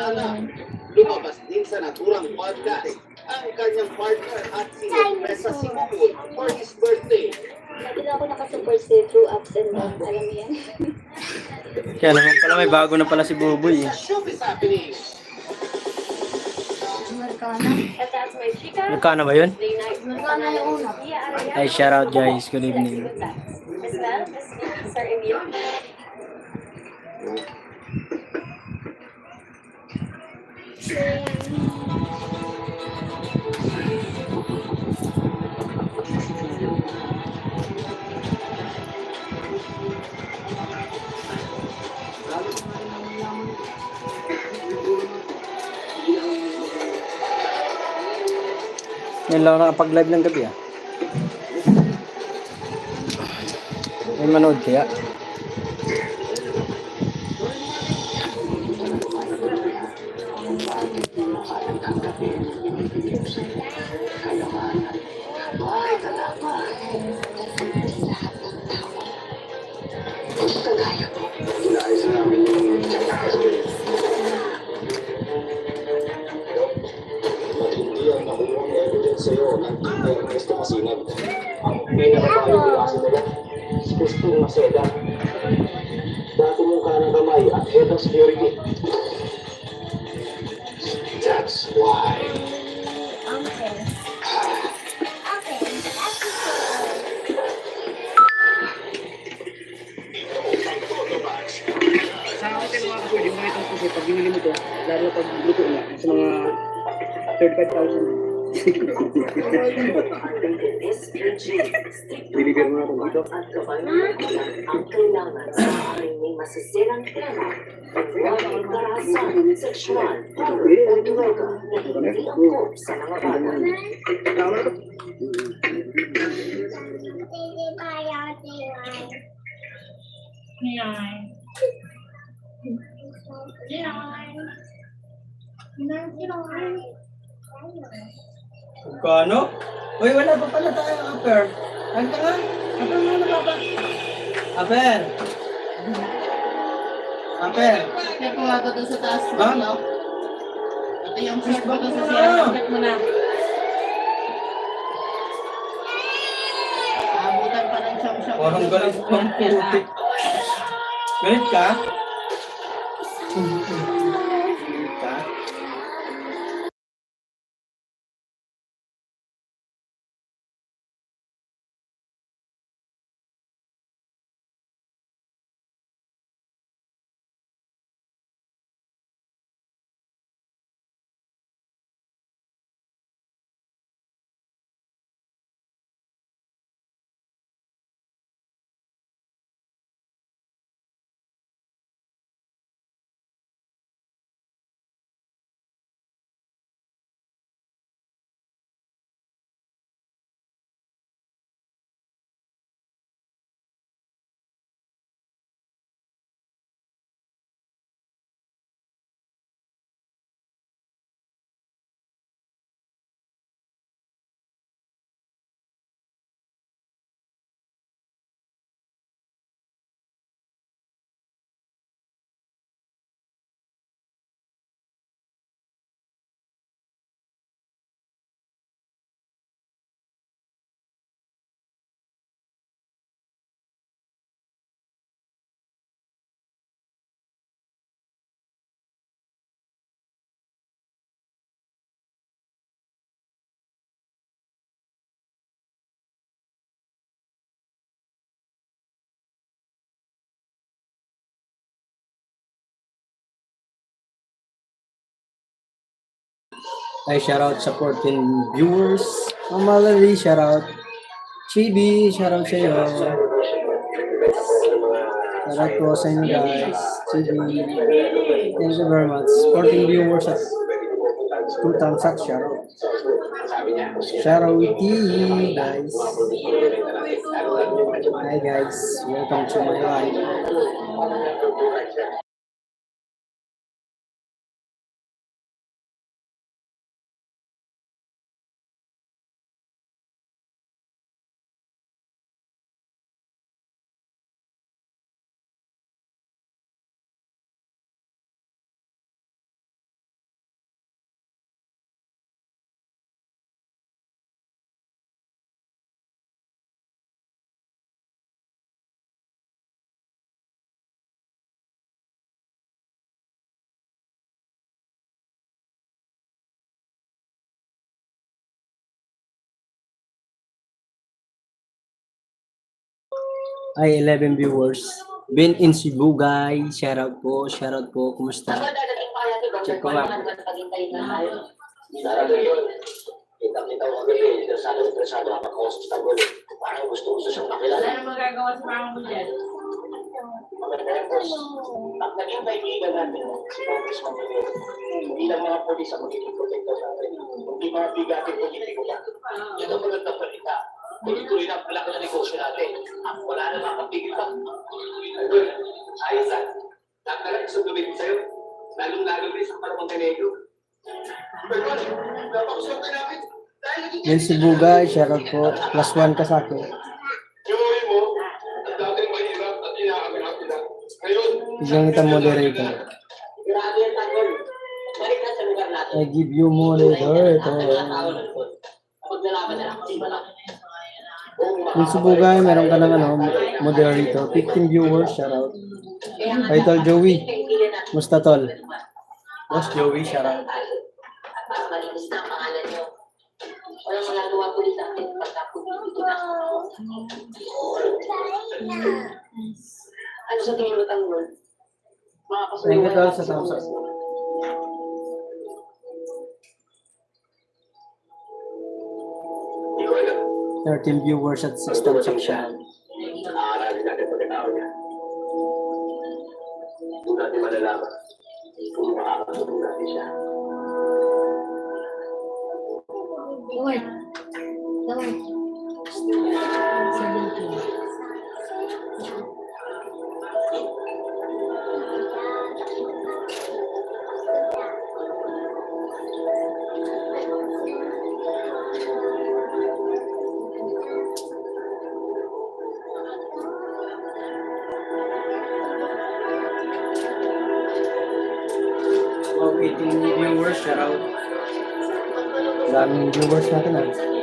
Sana, lumabas din sa naturang podcast ang kanyang partner at sinurpresa si Buboy for his birthday. Lagi na ako nakasupport through ups and downs. Alam mo yan? Kaya naman pala may bago na pala si Buboy. Sa showbiz happening. That's my chica. Nagkana ba yun? Magkano yung una? Ay, shoutout guys. Good evening. As well, Sir Emil. Yan lang nakapag-live ng gabi ah. May manood kaya? Inaayos namin yung matindi ang nakuha evidence sa'yo ng Tito Ernesto Masinag. Ang pinakabayo nila kasi nila, si Christine Maceda. Dati mong kanang kamay at head of security. That's why. Sa hotel mga kapatid, yung mga itong kasi pag binili mo to, lalo pag luto na, sa mga 35,000. Deliver mo na ito dito. Ang kailangan sa aking may masisirang tema, pagwawag karahasan, sexual, power, o duwega na hindi angkop sa mga bagay. Tama na ito. Kano? Uy, wala pa pala tayo, Aper. Ano ka nga? Aper mo na baba. Aper! Aper! Check mo nga doon sa taas mo, Ha? no? Ito yung check mo doon sa Check mo siya. na. Check mo na. Abutan pa ng siyam-siyam. Parang galit pang puti. Galit ka? Galit ka? Ay, shoutout sa 14 viewers. Malali, shoutout. Chibi, shoutout sa iyo. Shoutout po sa inyo guys. Chibi. Thank you very much. 14 viewers at 2 thumbs up, shoutout. Shoutout guys. Hi guys, welcome to my live. Ay, 11 viewers. Ben in Cebu, guys. Shoutout po. Kumusta? Dadating pa kaya ito, Check ko nga. paghintayin na tayo. Darating yun. Kita-kita ko kami, interesado ako ako sa Istanbul. Parang gusto siyang makilala. Wala namang magagawa sa mga mo dyan. Mga members, ang naging kaibigan natin, si Congressman Miguel, hindi lang mga polis ang magiging protektor natin, hindi mga bigating politiko na. Yun ang magandang balita. Tuloy-tuloy na ang malaki na negosyo natin. At wala na makapigil pa. Ayos lang. Nagkaroon isang gawin sa'yo. Lalong-lalo rin sa Montenegro. Pero ano, napakasunod namin. Ben Cebu, guys. Shoutout po. +1 ka sa akin. Yung mo, ang dating mahirap at inaangat nila. Ngayon, Bigyan kita moderator. Grabe yung tanggol. Balik na sa lugar natin. I give you moderator. Kapag nalaman na lang, kasi malaki. Ben Cebu, guys. Meron ka ng moderator. 15 viewers. Shoutout. Title Joey. Musta, tol? Boss Joey, shoutout. Para malinis na ang pangalan nyo. Walang magagawa po sa akin pagkapulitin na. Ano sa tingin mo, tanggol? Thank you, tol, sa thumbs up. hindi ko alam. 13 viewers at 6 thumbs up siya. Aaralin natin pagkatao niya. Kung natin malalaman, kung makakatulong natin siya. Lord. Lord. 17. Wow, 18 viewers, shoutout. Daming viewers natin ah.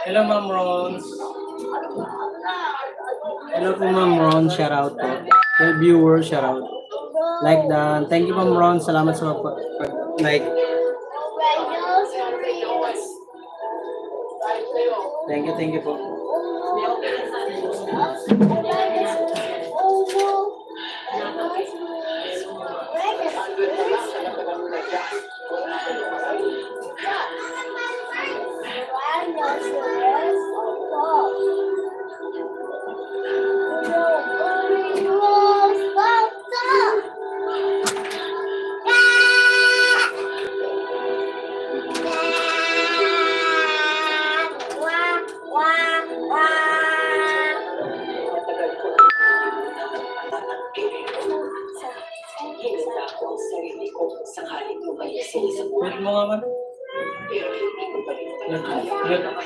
Hello, Ma'am Rons. Hello po, Ma'am Ron. Shoutout po. 12 viewers, shoutout. Like that. Thank you, Ma'am Ron. Salamat sa like. Thank you po. Hinanda ko ang sarili ko sakaling umalis sa isang Wait mo nga man. pero hindi ko pa rin Nag-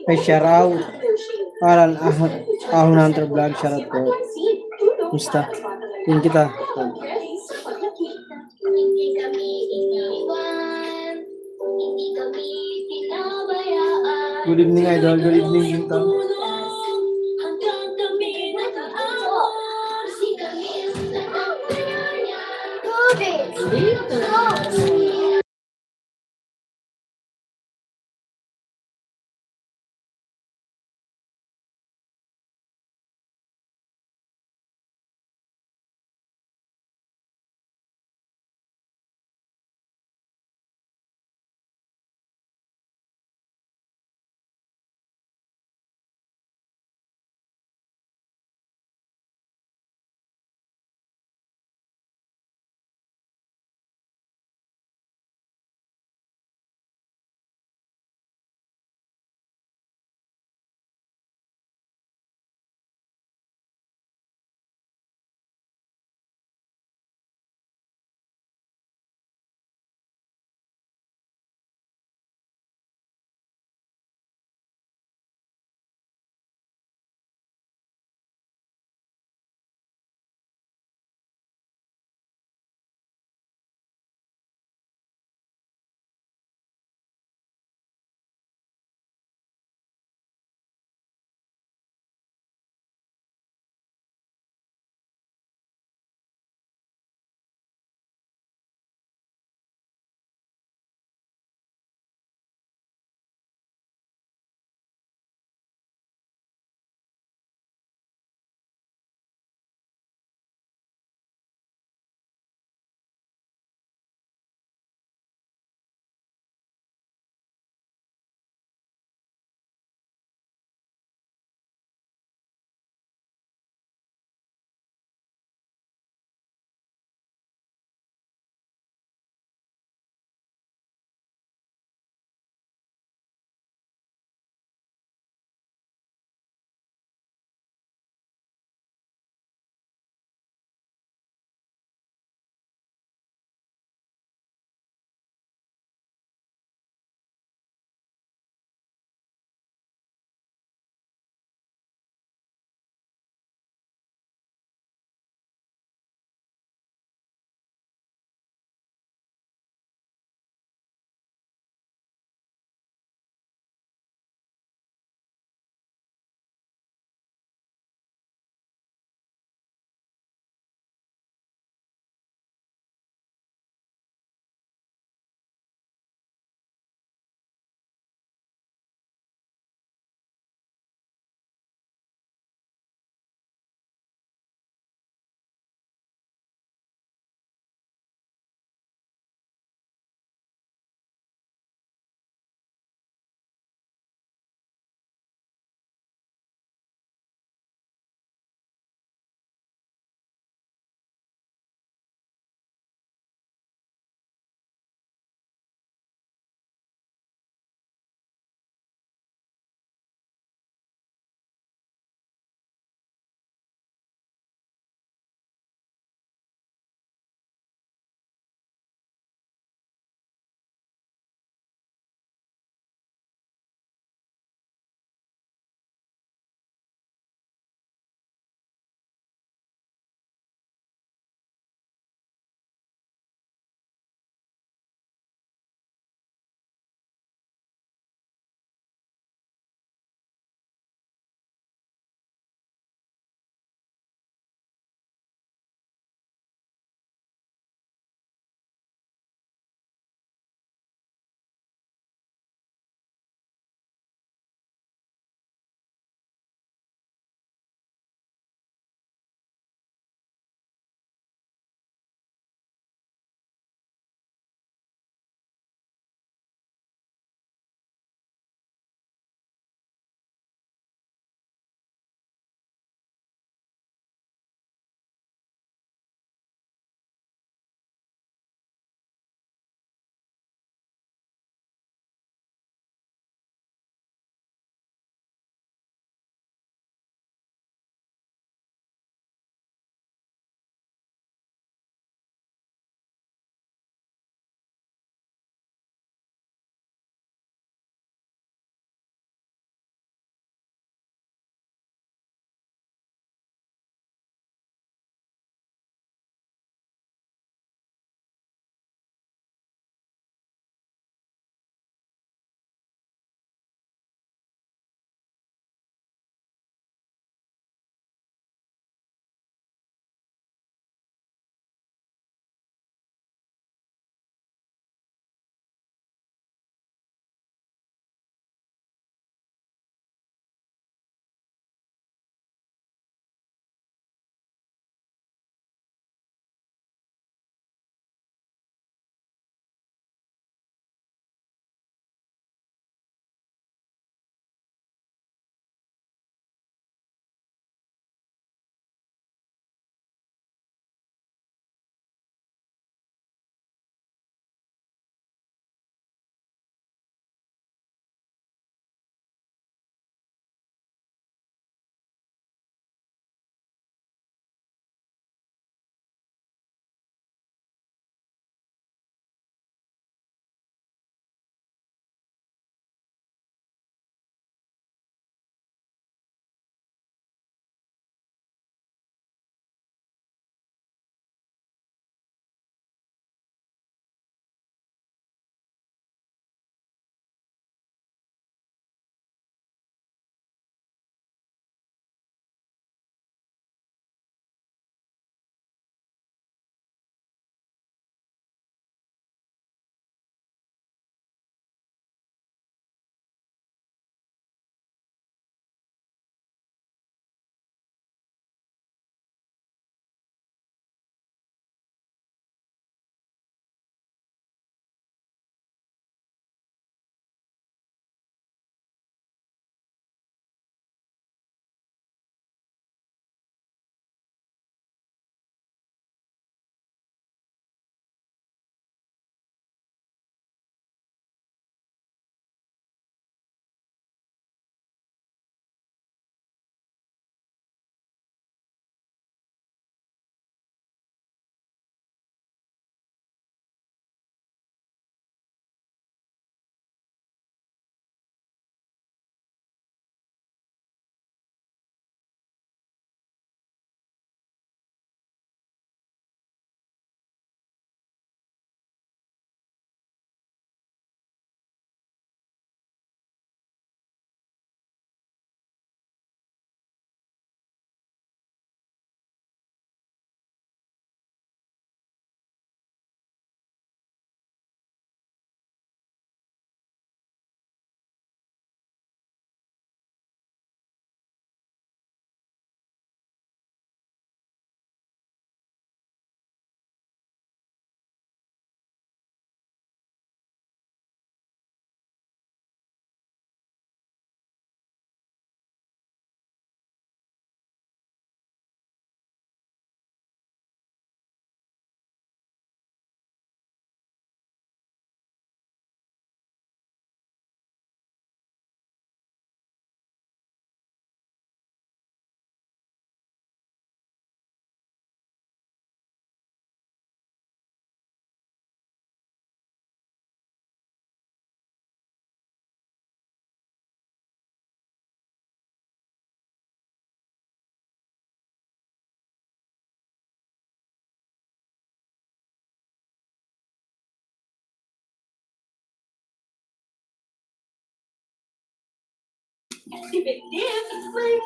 Kay Sharaw. Alan, Ahon Hunter Vlog, shoutout po. Musta? Tingin kita. Hindi kami iniwan, hindi kami pinabayaan. Good evening, idol. Good evening, Bintang. Hanggang kami nag-aaway, si kami sa nagpapayan.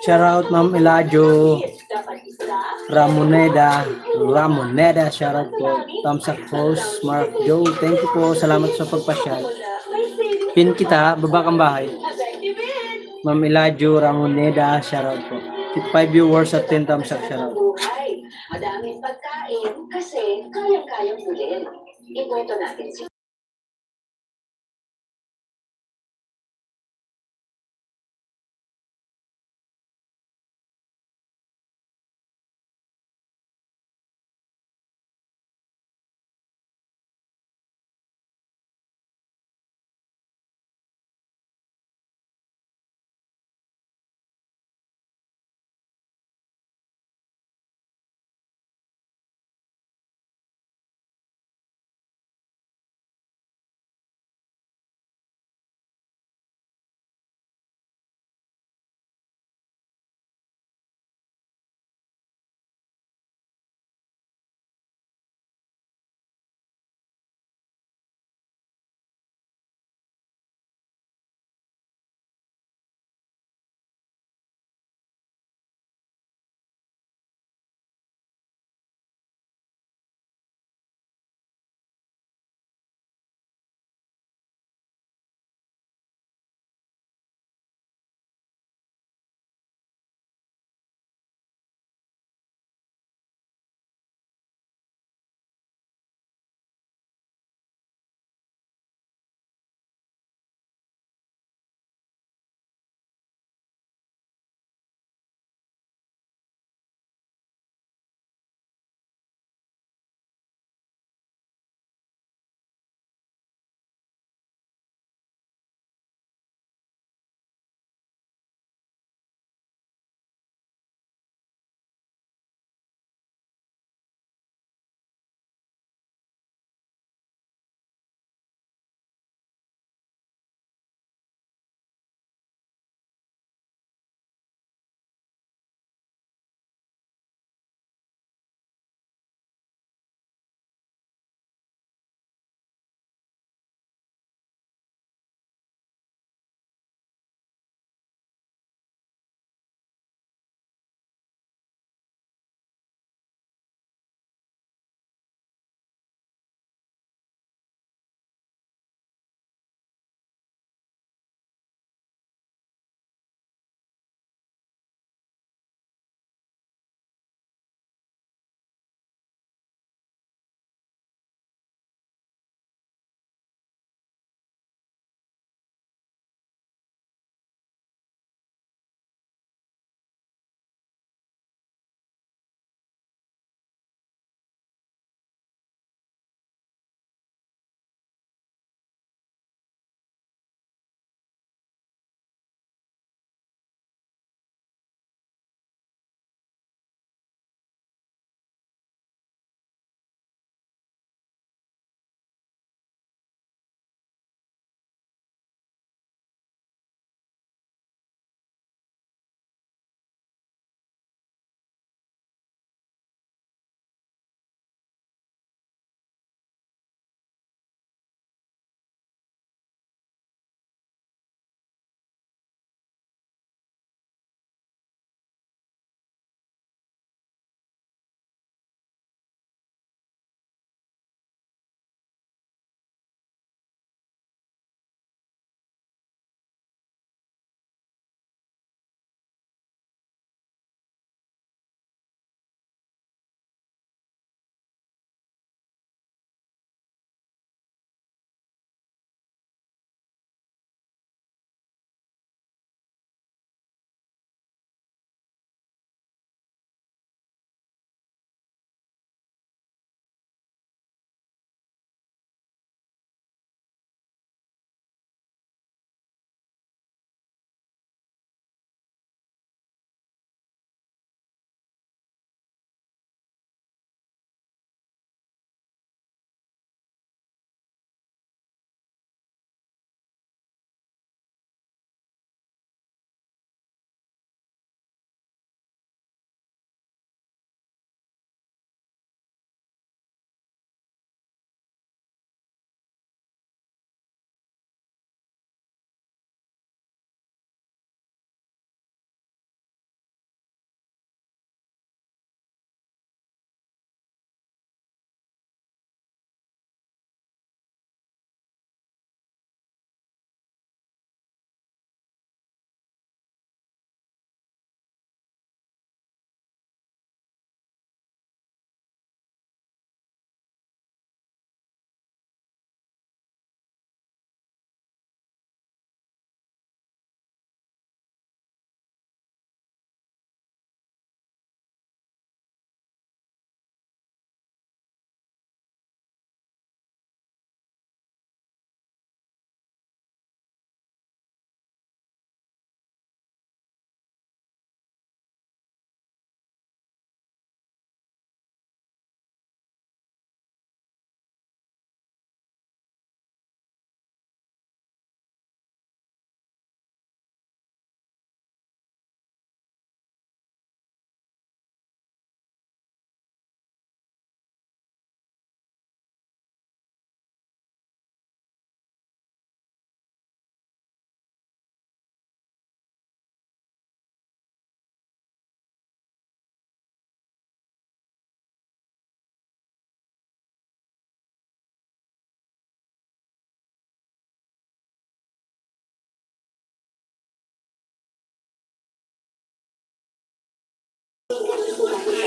Shout out Ma'am Eladio Ramoneda, shout out po. Thumbs up post, Mark Joe, thank you po. Salamat sa pagpasyal. Pin kita, baba kang bahay. Ma'am Eladio Ramoneda, shout out po. 5 viewers at 10 thumbs up, shout out. Buhay. Madaming pagkain kasi kayang-kayang bulin. Iboto natin si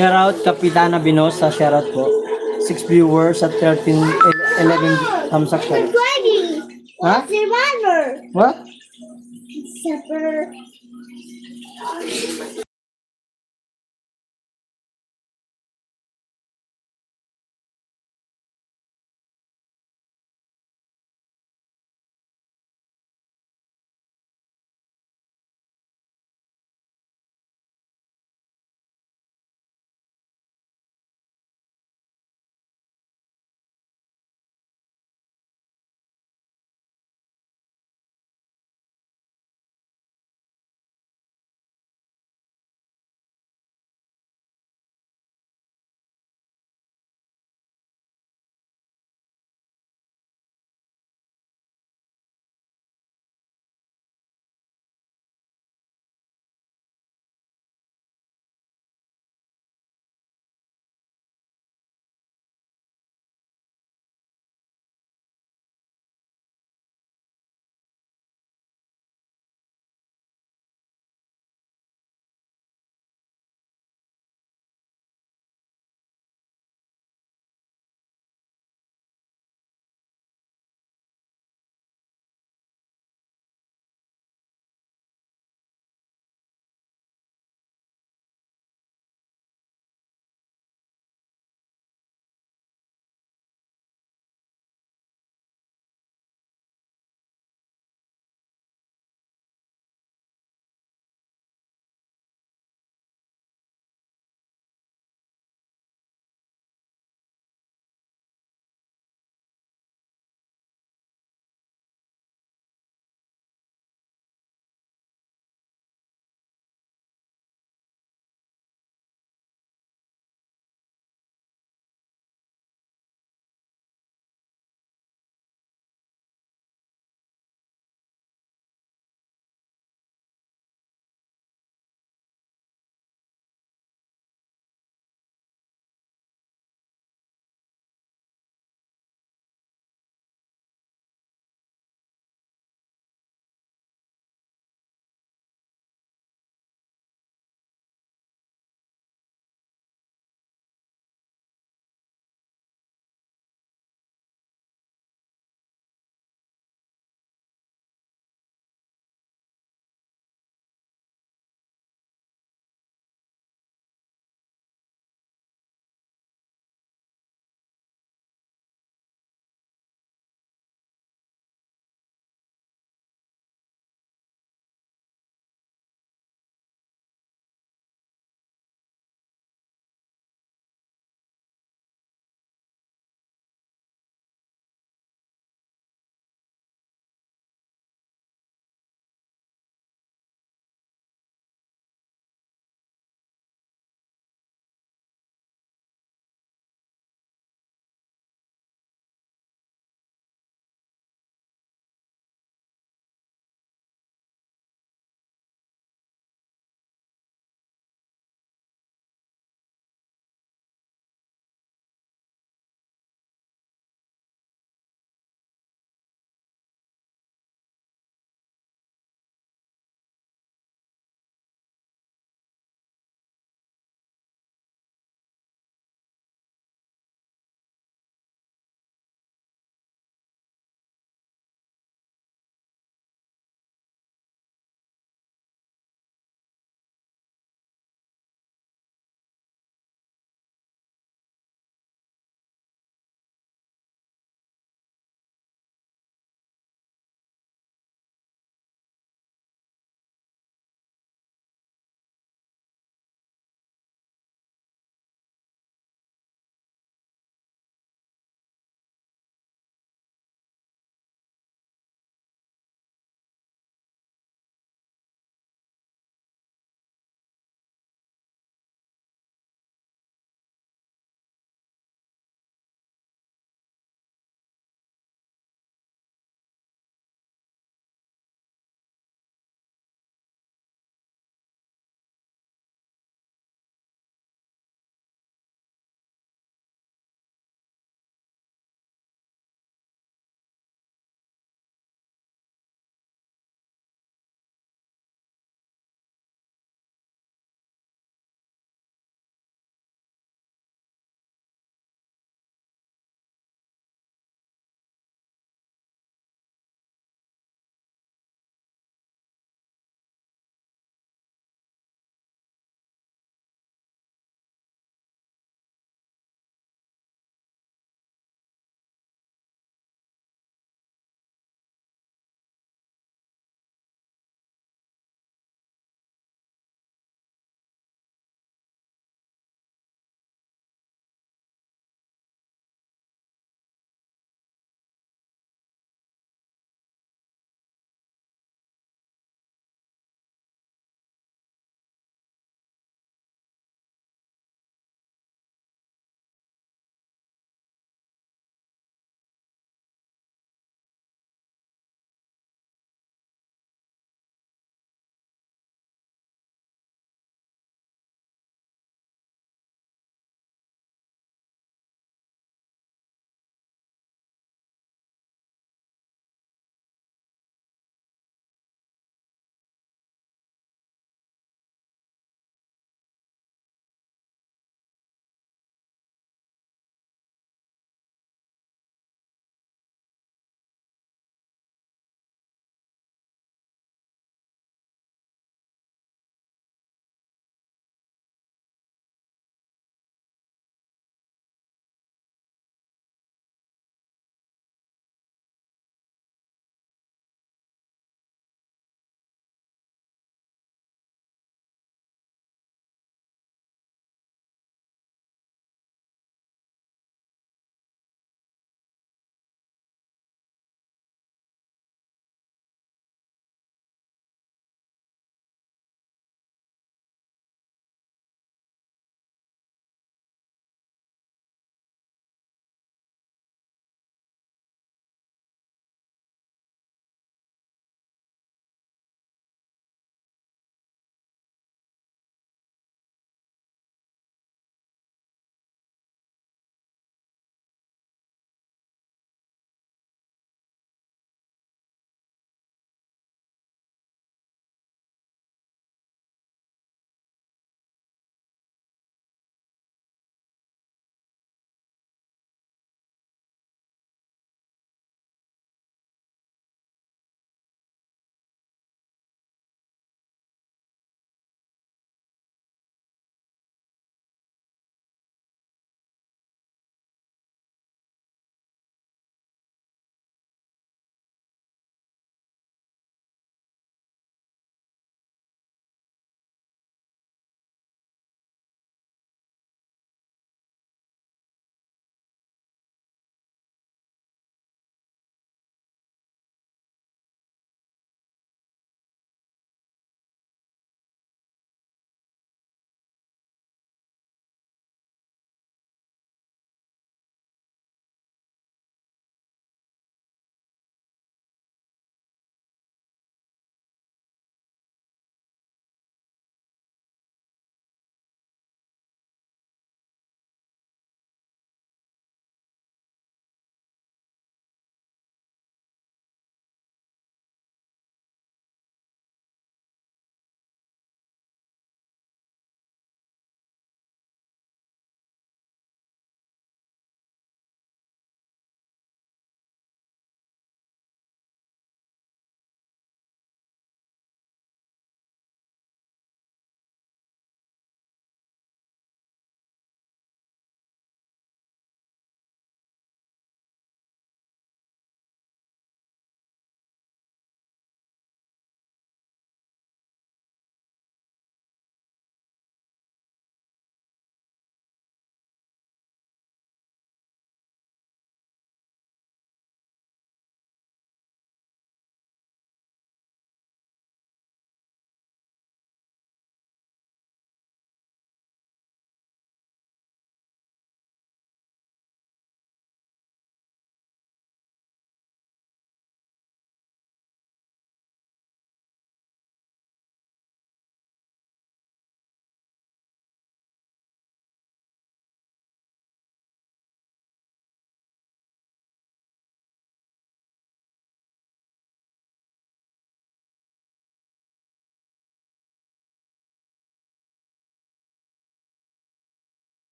Shoutout Kapitana Binosa, shoutout po. 6 viewers at 11 thumbs up. Shoutout. Ha? Survivor! What? Supper.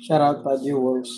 Shout out pa viewers.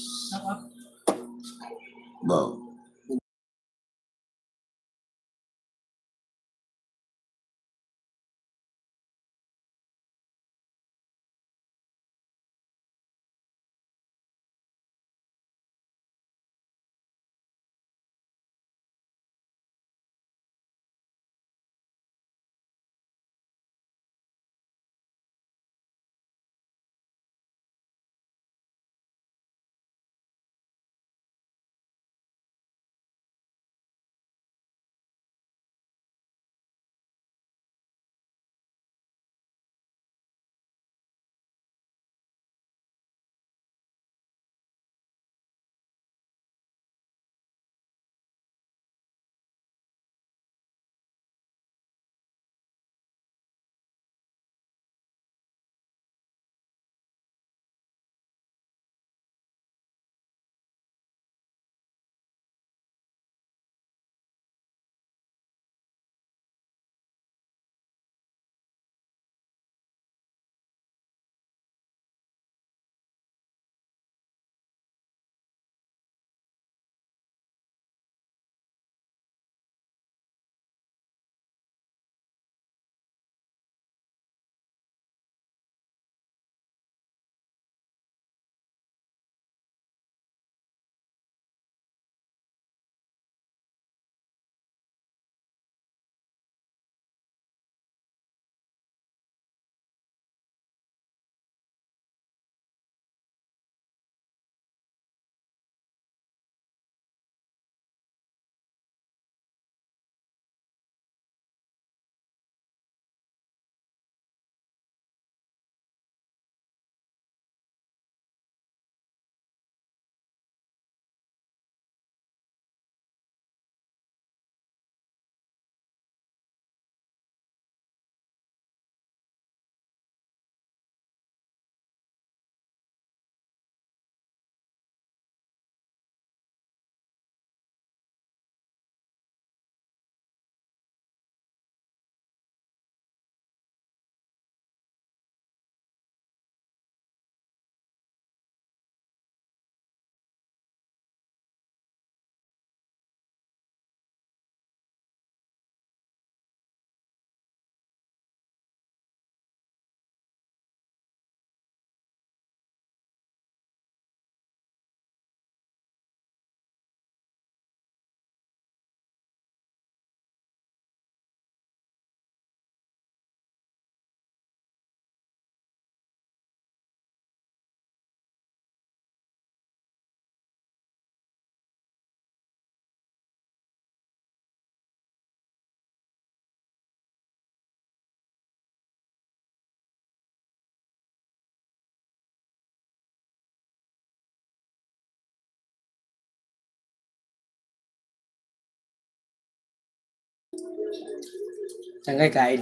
Saan kayo kain?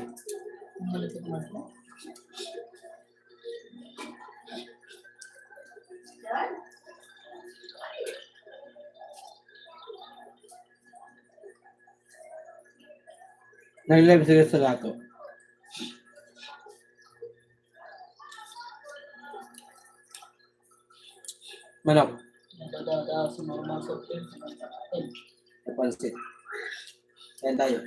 Nag-live sila sa lato. Manok. Napansit. Kain tayo.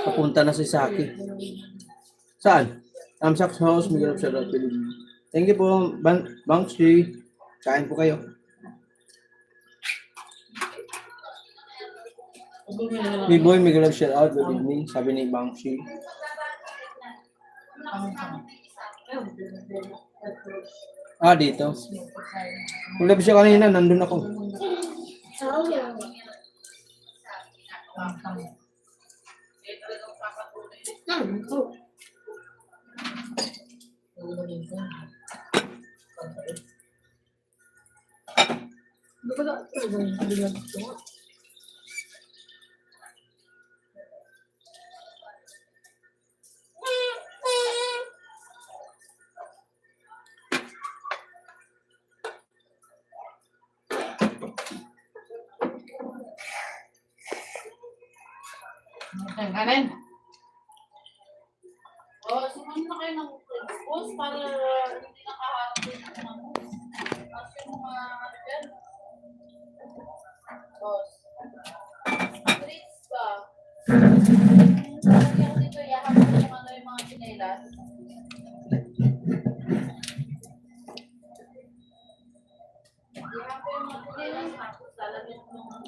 Papunta na si Saki. Saan? Tamsak's House, Miguel of Charlotte. Thank you po, Bangshi. Kain po kayo. B-Boy, Miguel of Charlotte. Good evening. Sabi ni Bangshi. Dito. Kung labis siya kanina, nandun ako. Kanin. Sumunod na kayo ng expose para hindi nakaharap yung ano. Kasi yung mga ano dyan. Boss. Treats ba? Sabi ako dito, yakap ko yung ano yung mga chinelas. Yakap ko yung mga chinelas, tapos lalagyan ko ng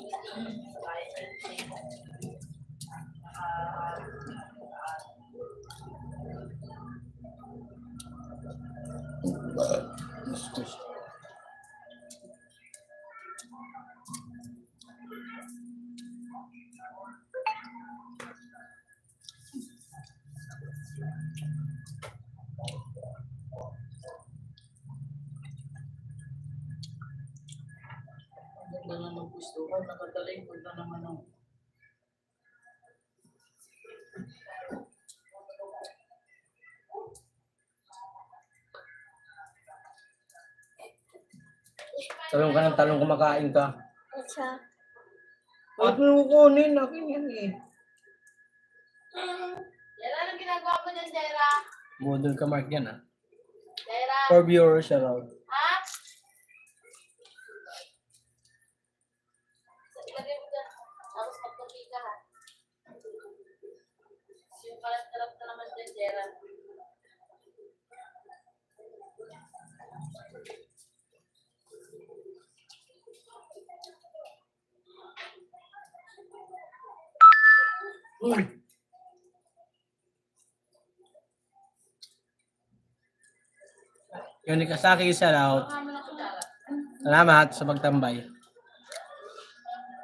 ganda na ng gusto ko, nakadaling ko na naman ang Talong ka ng talong kumakain ka. At siya. Huwag mo kunin. Akin yan eh. Jera, anong ginagawa mo dyan, Jera? Model ka Mark yan ah. Jera? For viewers siya raw. Ha? Ilagay mo dyan. Tapos magkapi ka ha. Yung kalat-kalat na naman dyan, Jera. Yun ni Kasaki isa out. Baka mo na kulara. Salamat sa pagtambay.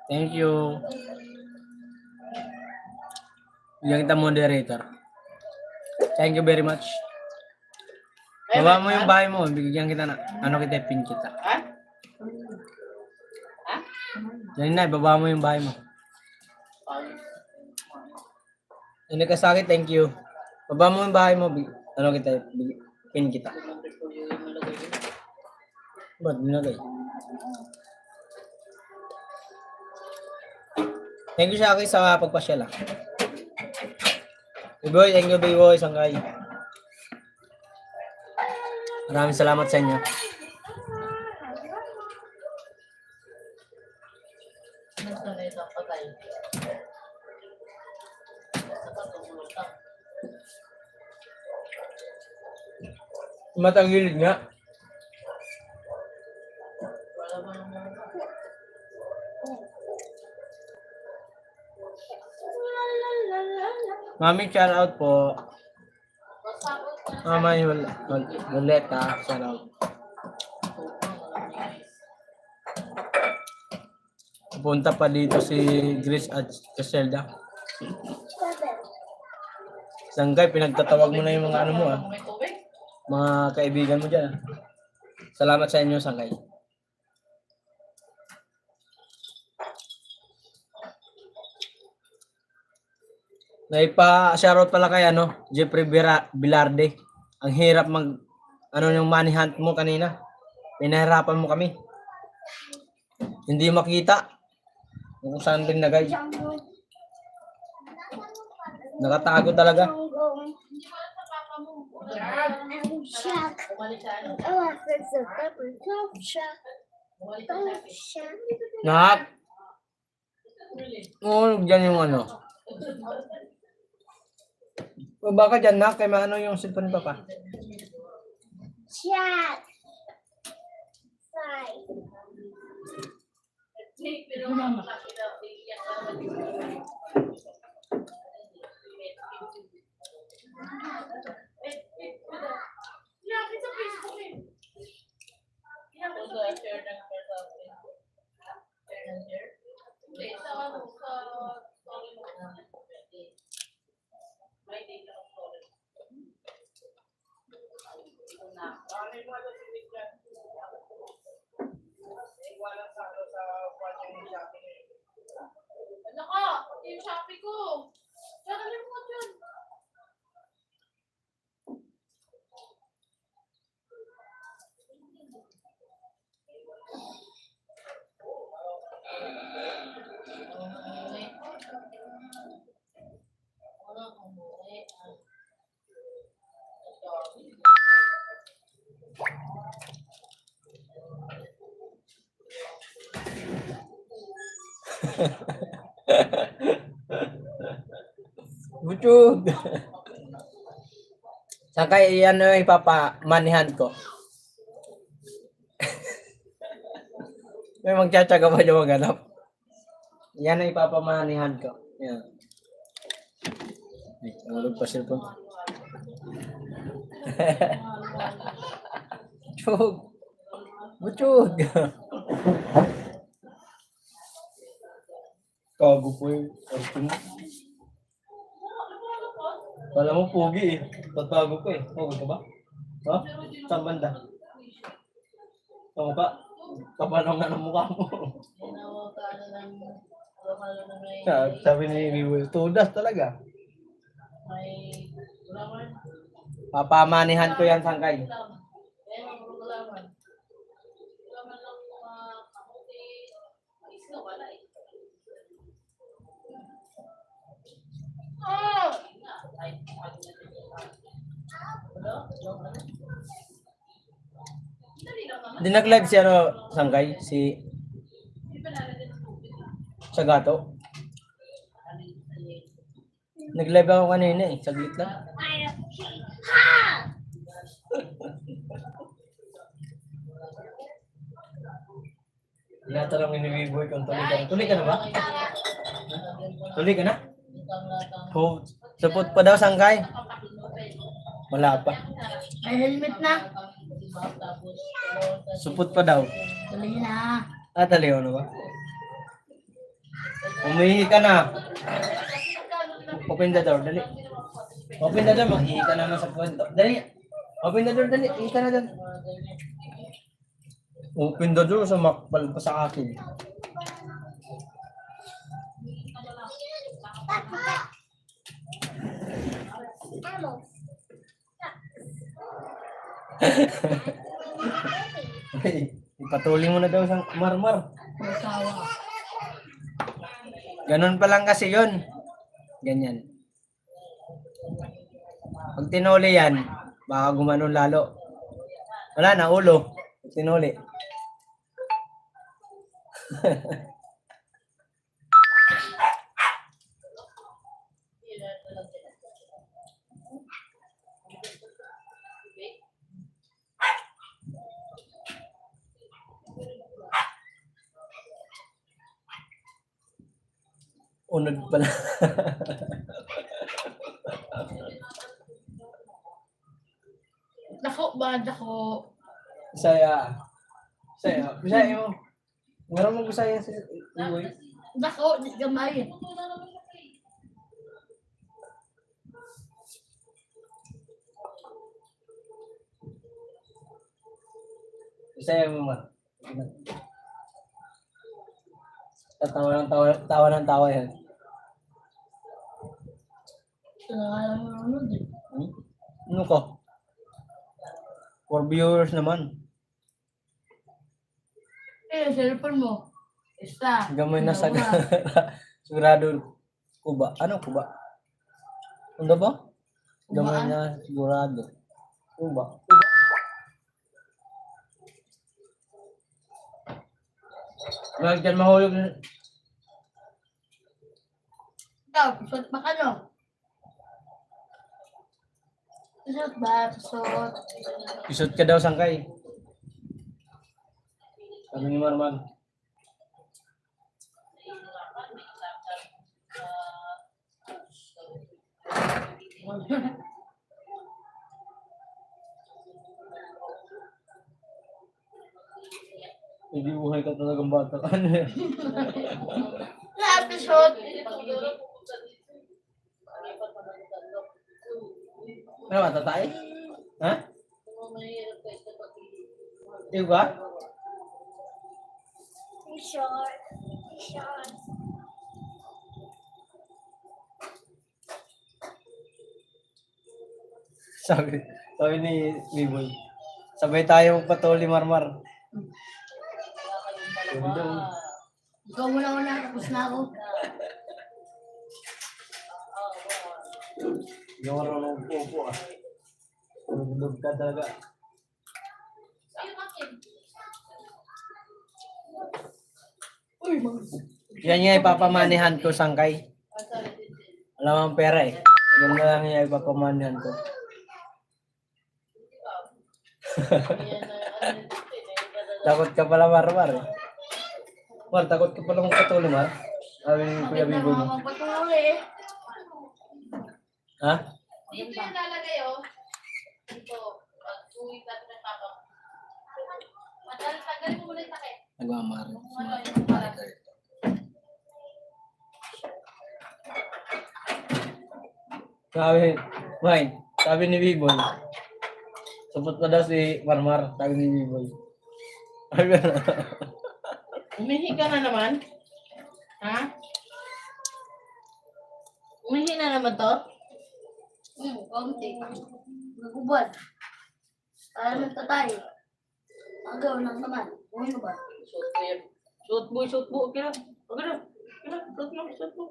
Thank you. Bigyan kita moderator. Thank you very much. Baba mo yung bahay mo. Bigyan kita na. Ano kita, pin kita. Ha? Ha? Yan na, baba mo yung bahay mo. Yun ni Kasaki, thank you. Baba mo yung bahay mo. Ano kita, pin kita. Ba't binagay? Thank you Shaki sa pagpasyala. B-boy, thank you B-boy, Sangkay. Maraming salamat sa inyo. Nagsanay sa patay. Sa patungulog ka. Matagilid nga. Wala mo naman. Mami, shout out po. Masakot na. Mama, Violeta, shout out. Pupunta pa dito si Grace at Caselda. Sanggay, pinagtatawag mo na yung mga ano mo ah. May tubig? Mga kaibigan mo dyan ah. Salamat sa inyo, Sanggay. Naipa-shoutout pala kay Jeffrey Bilarde. Ang hirap yung money hunt mo kanina. Pinahirapan mo kami. Hindi makita kung saan din nagay. Nakatago talaga. Hindi ko alam sa papa mo. Shark. Bumalik sa ano? Oh, it's a pepper. Shark. Bumalik sa sabi. Shark. Nak, Really? dyan yung ano. Baba ka dyan, Nak. Kaya maano yung cellphone pa pa. Shark. Five. Pero makakita, bigyan ka naman. Yeah, it's a Facebook eh. Yeah, it's a share ng share sa Facebook. Share ng share. Hindi, sa story mo. May data ng story. Ito na. Ano ka? Yung Shopee ko. Tsaka mo dyan. Butchog. Saan kaya yan yung ipapamanihan ko? May magtsatsaga pa yung maghanap. Yan ang ipapamanihan ko. Yan. Ay, nalog pa cellphone. Butchog. Butchog. Kago po yung wala mo pogi eh. Tatago ko eh. Pogi ka ba? Ha? Saan banda? Ano ka? Kapanaw nga ng mukha mo. Ginawa ka na ng lokalo na may Sabi ni Will, tudas talaga. may gulaman. Papamanihan ko yan, Sangkay. Kaya mga gulaman. Gulaman lang mga kamuti. Isno wala eh. Oh! Ay, ano? Dali lang naman. Di nag-live si ano, Sangkay? Si Di ba natin ang tubig? Sagato. Nag-live ako kanina eh. Saglit lang. Tinatanong ni Boy kung tuloy ka na. Tuloy ka na ba? Tuloy ka na? Oh, supot pa daw, Sangkay. Wala pa. May helmet na. Supot pa daw. Tuloy na. Taliw na ba? Umihi ka na. Open the door, dali. Open the door, mag-ihi ka naman sa kwento. Dali. Open the door, dali. Ihi ka na dyan. Open the door, sumakbal pa sa akin. Hey, ipatuloy mo na daw sa marmar. Ganun pa lang kasi yun. Ganyan. Pag tinuli yan, baka gumanon lalo. Wala na, ulo. Pag tinuli. Unod pala. Dako ba? Dako. Saya. Saya. Bisaya mo. Meron mo Bisaya sa Iwoy. Dako. Di gamay. Bisaya mo ma. Tawa ng tawa yan. Ano ko? For viewers naman. Cellphone mo. Isa. Gamay na sa sigurado. Kuba. Ano kuba? Ano ba? Gamay na sigurado. Kuba. Kuba. Wag dyan mahulog na. Ikaw, suot ba ka no? Suot ba? Suot. Isot ka daw, Sangkay. Sabi ni Marman. Hindi buhay ka talagang bata ka. Lahat na suot. Ano ba, tatay? Ha? Iyo ka? Short. Short. Sabi ni Boy. Sabay tayo magpatuli, Marmar. Ikaw muna. Tapos na ako. Hindi ko marunong upo ah. Tulog ka talaga. Uy, mga. Yan yung ipapamanihan ko, Sangkay. Wala mang pera eh. Yan na lang yung ipapamanihan ko. Takot ka pala, Marmar eh. Mar, takot ka pala magpatuloy, Mar. Sabi ni Kuya Bibo mo. Magpatuloy eh. Ha? Dito yung lalagay, oh. Dito. Pag-uwi ka na papa. Tagal mo muna yung takip. Nagmamar. Sabi ni Biboy. Supot pa daw si Marmar. Sabi ni Biboy. Umihi ka na naman? Ha? Umihi na naman to? Konti. Nagubad. Para nagtatay. Agaw lang naman. Uwi ba? Shoot mo. Kaya, shoot mo.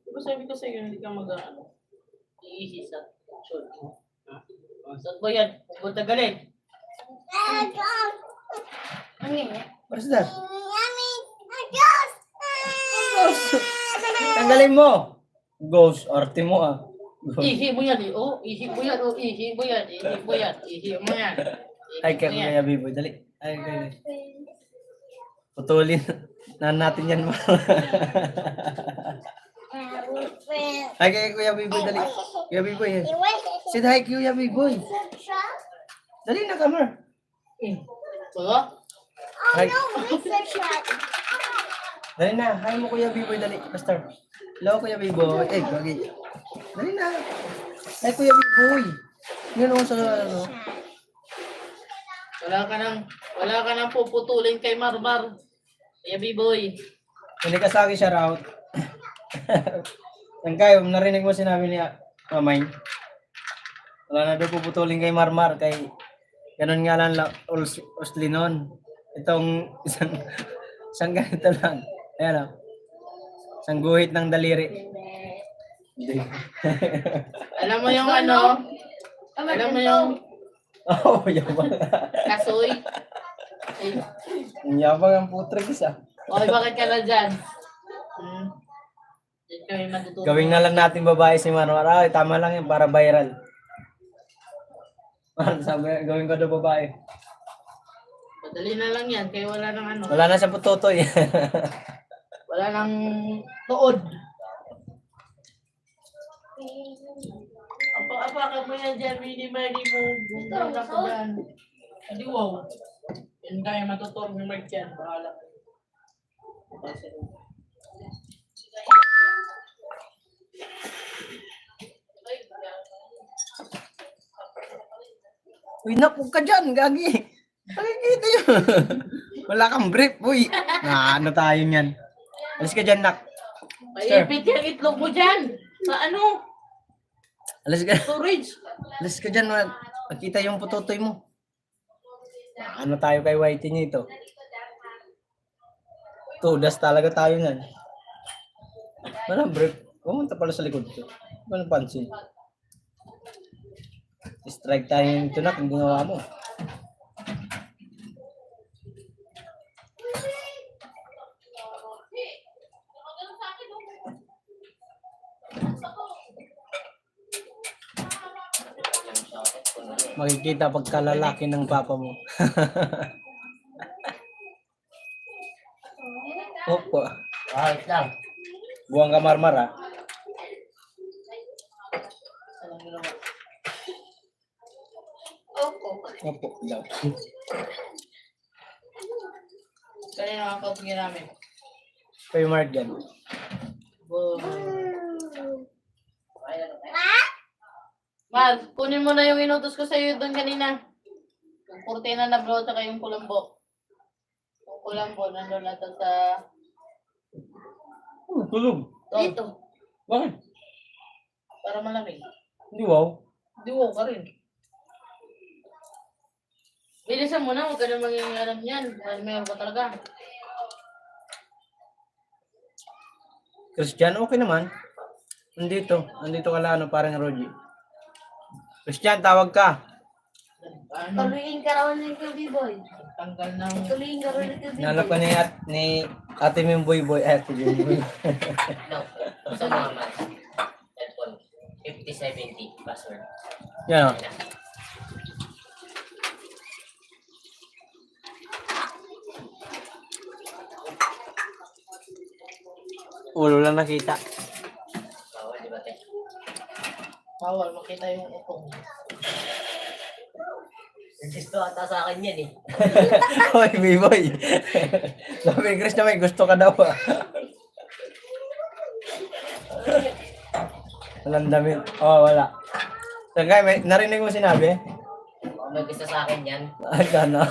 Diba sabi ko sa'yo, hindi ka mag-ano. Iisi sa shoot mo. Shoot mo yan. Huwag tagalin. Ano yun? What's that? Tanggalin mo. Ghost, arte mo ah. Ihi mo yan eh. Oh, ihi mo yan. Ihi mo yan. Ay, kaya Kuya Biboy, dali. Ay, kaya. Putulin na natin yan. Ay, kaya Kuya Biboy, dali. Kuya Biboy, yan. Say hi, Kuya Biboy. Dali na, Kamar. Wala? Hi. Dali na, hi mo Kuya Biboy, dali. Pastor. Hello, Kuya Biboy. Eh, gagi. Dali na. Hi, Kuya Biboy. Yan ako sa ano. Wala ka nang puputulin kay Marmar. Kaya B-boy. Hindi ka sa akin shout out. Ang kayo, narinig mo sinabi ni Mamay. Wala na daw puputulin kay Marmar. Kay ganun nga lang Oslinon. Itong isang ganito lang. Ayan o. Isang guhit ng daliri. Alam mo yung ano? Alam mo yung Oh, yabang. kasoy? Yabang ang putrag isa. Oy, bakit ka na dyan? Diyan kami matutunan. Gawin na lang natin babae si Marmar. Ay, tama lang yan para viral. Sabi, gawin ko daw babae. Madali na lang yan, kaya wala nang ano. Wala na siya putotoy. Wala nang tuod. Apa-apa ka mo yan dyan, mini-mini mo. Bumbulan ako dyan. Hindi, wow. Yan kaya matutor ng Mark yan. Bahala ka. Uy, naku ka dyan, gagi. Nakikita yun. Wala kang brief, uy. Na, ano tayo niyan? Alis ka dyan, nak. Maipit yung itlog mo dyan. Sa ano? Alis ka. Storage. Alis ka dyan, makita yung putotoy mo. Ano tayo kay Whitey nito? Tudas talaga tayo niyan. Walang brief. Pumunta pala sa likod ko. Walang pansin. Strike tayo nito na kung ginawa mo. Makikita pagkalalaki ng papa mo. Opo. Ayos lang. Buwang ka Marmar ah. Opo daw. Kanina ang kapagin namin. Kay Mark yan. Mar, kunin mo na yung inutos ko sa'yo doon kanina. Yung kurtina na bro, tsaka yung kulambo. Yung kulambo, nandun na to sa... Tulog. Dito. Bakit? Para malamig. Hindi wow. Hindi wow ka rin. Bilisan mo na, huwag ka na maging alam yan. Meron ka talaga. Christian, okay naman. Nandito ka lang, ano, parang Rogie. Christian, tawag ka. Ano? Tuloyin ka raw ng QB boy. Tanggal ng... Tuloyin ka raw ng QB boy. Nalap ka ni Ate Mimboy Boy, Ate Mimboy. No. Sa mga man. Cellphone. 5070 password. Yan o. Ulo lang nakita. Bawal, di ba, te? Bawal, makita yung utong. Gusto ata sa akin yan eh. Hoy, B-boy. Sabi ni Chris na may gusto ka daw ah. Walang damit. Oh, wala. So, guys, narinig mo sinabi? Kung may gusto sa akin yan, Ay, gana.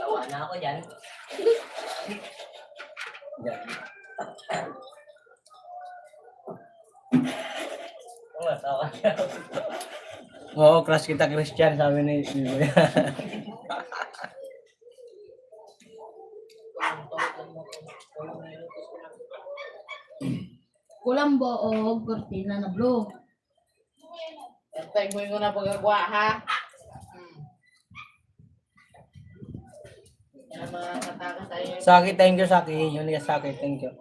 tawa na ako dyan. Yan. Oo, tawa na ako. Oo, crush kita Christian, sabi ni B-boy. Kulang ba o kortina na blue? Tag mo yung na pagkagawa, ha? Yan mga katakas tayo. Saki, thank you, Saki. Yun yung Saki, thank you.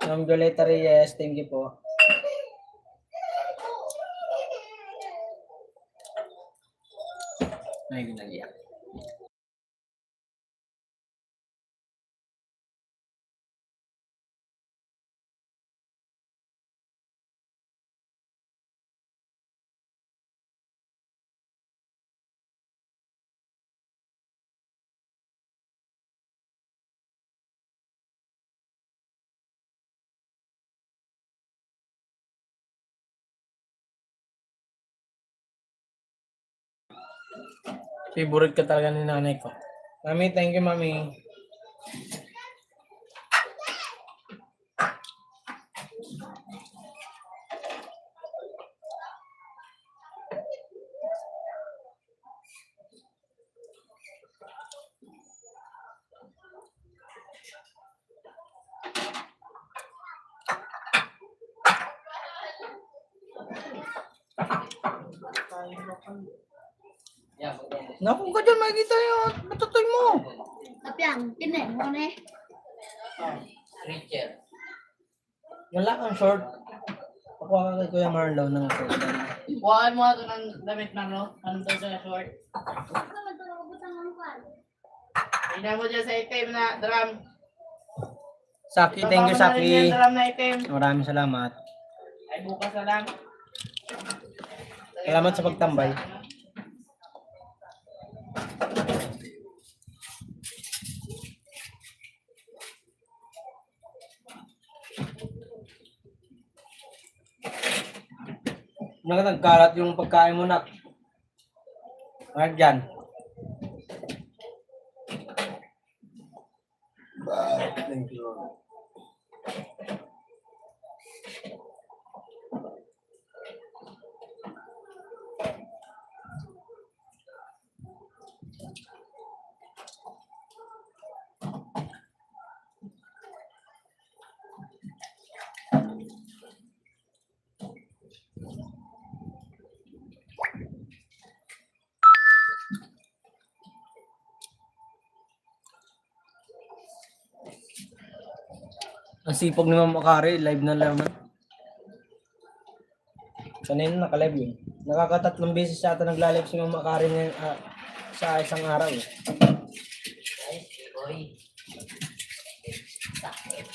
Ma'am Violeta Reyes, thank you po. Ay, ginagyan. Favorite ka talaga ni nanay ko. Mami, thank you, Mami. Yan, maganda. Naku ka dyan, makikita yung matutoy mo. Tapyang, tinin mo na eh. Richard. Wala kang short. Ako ka kay Kuya Marlon ng short. Buhaan mo ito ng damit na, no? Anong daw sa short? Tingnan mo dyan sa item na drum. Saki, thank you, Ipapama na rin Saki. yung drum na item. Maraming salamat. Ay, bukas na lang. Salamat sa pagtambay. Nagkalat yung pagkain mo, nak. Ngayon dyan. Thank you. Ang sipag ni Ma'am Akari, live na lang. Kanina naka-live yun. Nakakatatlong beses yata nagla-live si Ma'am Akari ngayon, sa isang araw. Eh. Ay, boy. Sakit.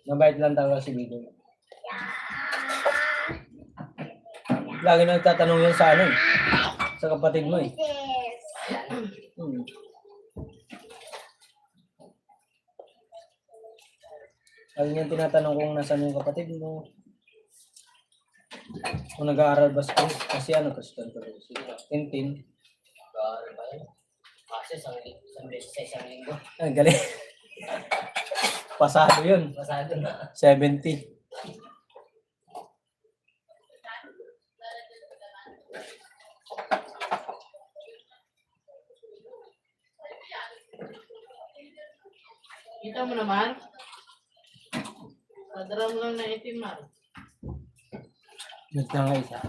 Mabait lang talaga si Bigo. Lagi na nagtatanong yun sa ano eh. Sa kapatid mo eh. Hmm. Lagi niya tinatanong kung nasaan yung kapatid mo. Kung nag-aaral ba siya. Kasi ano, kasi si Tintin. Gawin ba yun? Kasi isang beses sa isang linggo. Ang galing. Pasado yun. Pasado na. 70. Kita mo naman. Padara mo lang na itim, Mar. Yun na nga isa.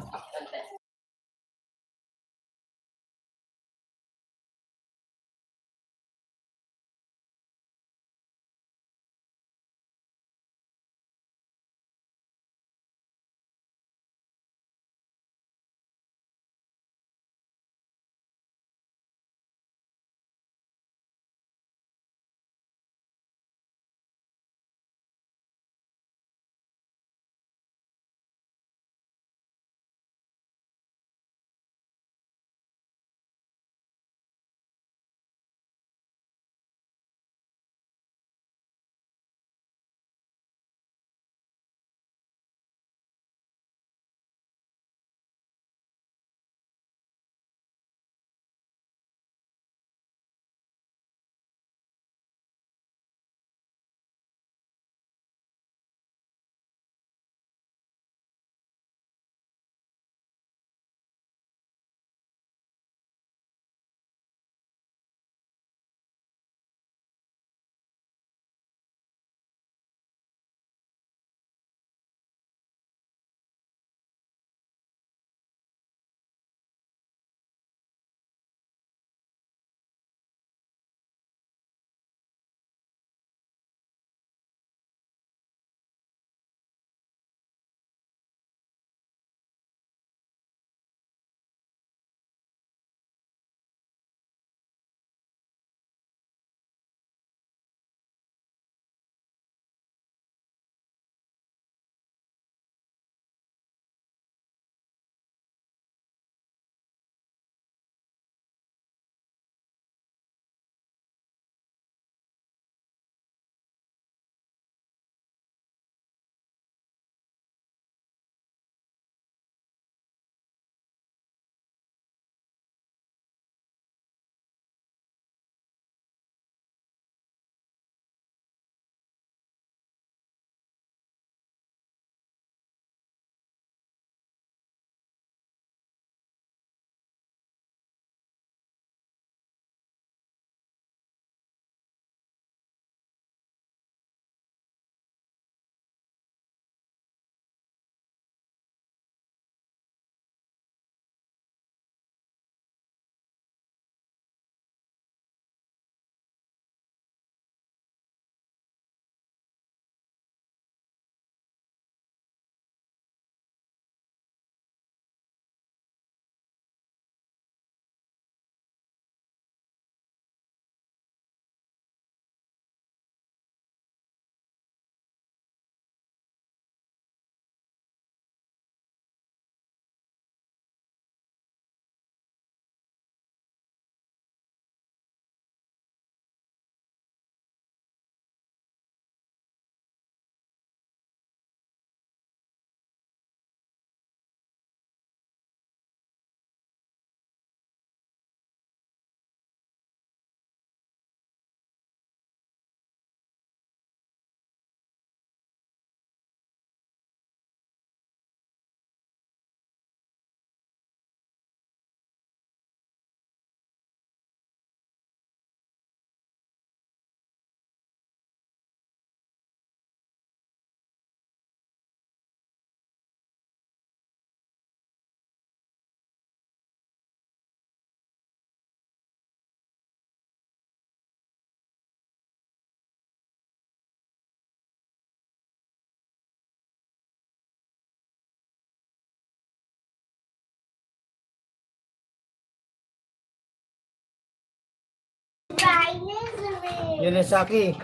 Yulisaki.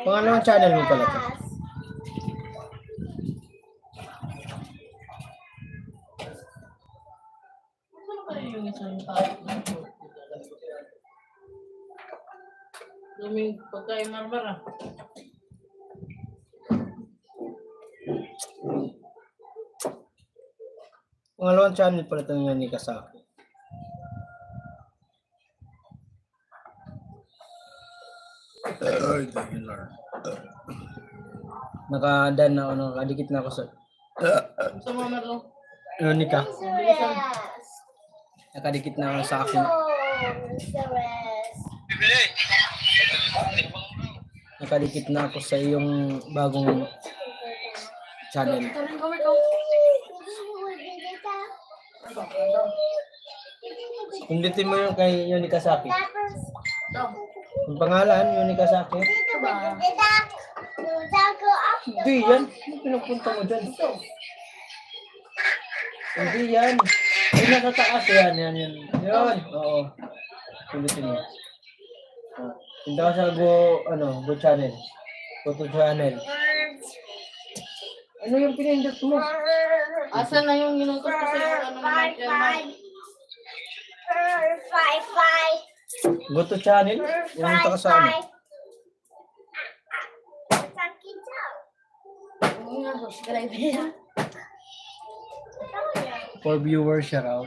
Pangalawang channel mo pala to. Ano kaya yung isang topic na ito? Duming pagkain marmar ah. Pangalawang channel pala ito ni Kasaki. Ay, dahil Lord. Nakadan na ako, nakadikit na ako sa Gusto mo, Marlo? Unica. Rest. Nakadikit na ako sa akin. Mr. Rest. Nakadikit na ako sa iyong bagong channel. Pindutin mo yung kay Unica Saki. Yung pangalan, Unica Saki. Hindi yan. Ano pinupunta mo dyan? Hindi yan. Ay, natataas yan. Yan. Oo. Pindutin mo. Pinta ka sa Go channel. Go to channel. Ano yung pinindot mo? Asan na yung ginutos ko sa'yo? Ano naman yan, Mark? Go to channel? Pumunta ka sa ano? For viewers, shout out.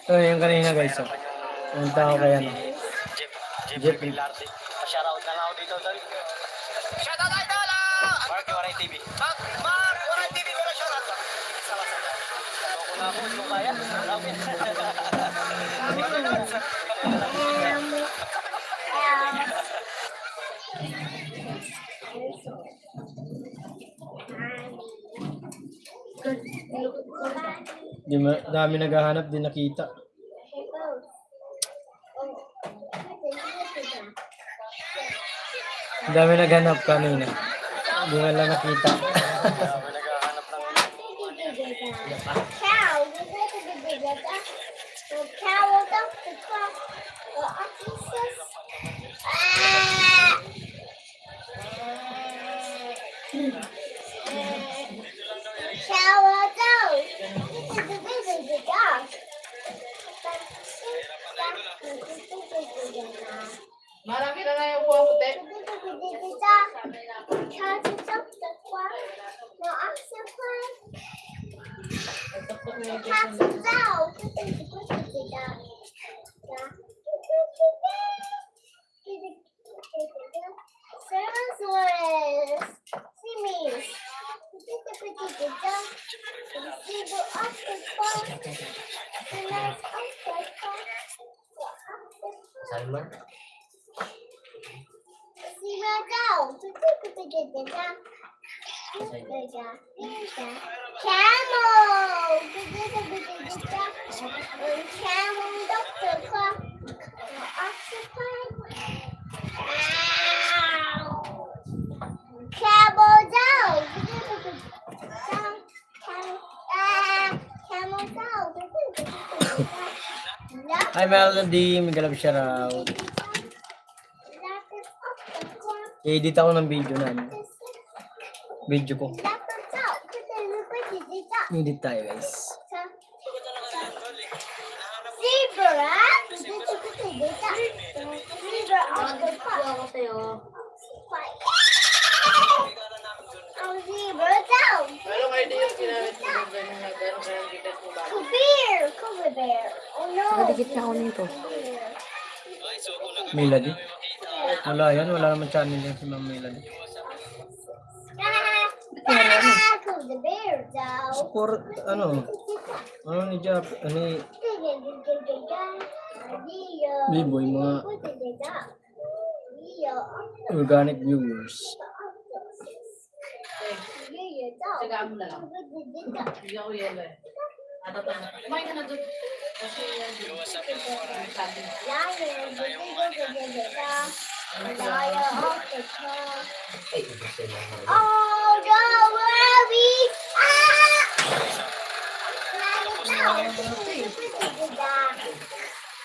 So, yung kanina guys. Punta ako kay ano. Jeff Pilarte. Pa-shoutout na lang ako dito. Shoutout idol! Mark Waray TV. Mark Waray TV ko na shoutout. Sama-sama. Ako na ako, kung kaya. Dami naghahanap, di nakita. Dami naghanap kanina. Di nga lang nakita. Dami naghahanap ng Marami na yung buwang puti. Salmon. Hi Melody, may galap shout out. I-edit ako ng video na ano. Video ko. Edit tayo guys. Zebra. Anong idea yung ginamit mo doon? Gano'n kayang bigas mo ba? Cover bear. Oh no. Nakadikit na ako nito. Melody. Wala yan, wala naman channel yan si Ma'am Melody. Cover the bear down. Support, ano ni Jap, ano B-boy, mga organic viewers. Sagaan mo na lang. Hindi ako yelo eh. Kumain ka na doon. Kasi sabi mo. Oh no, worry!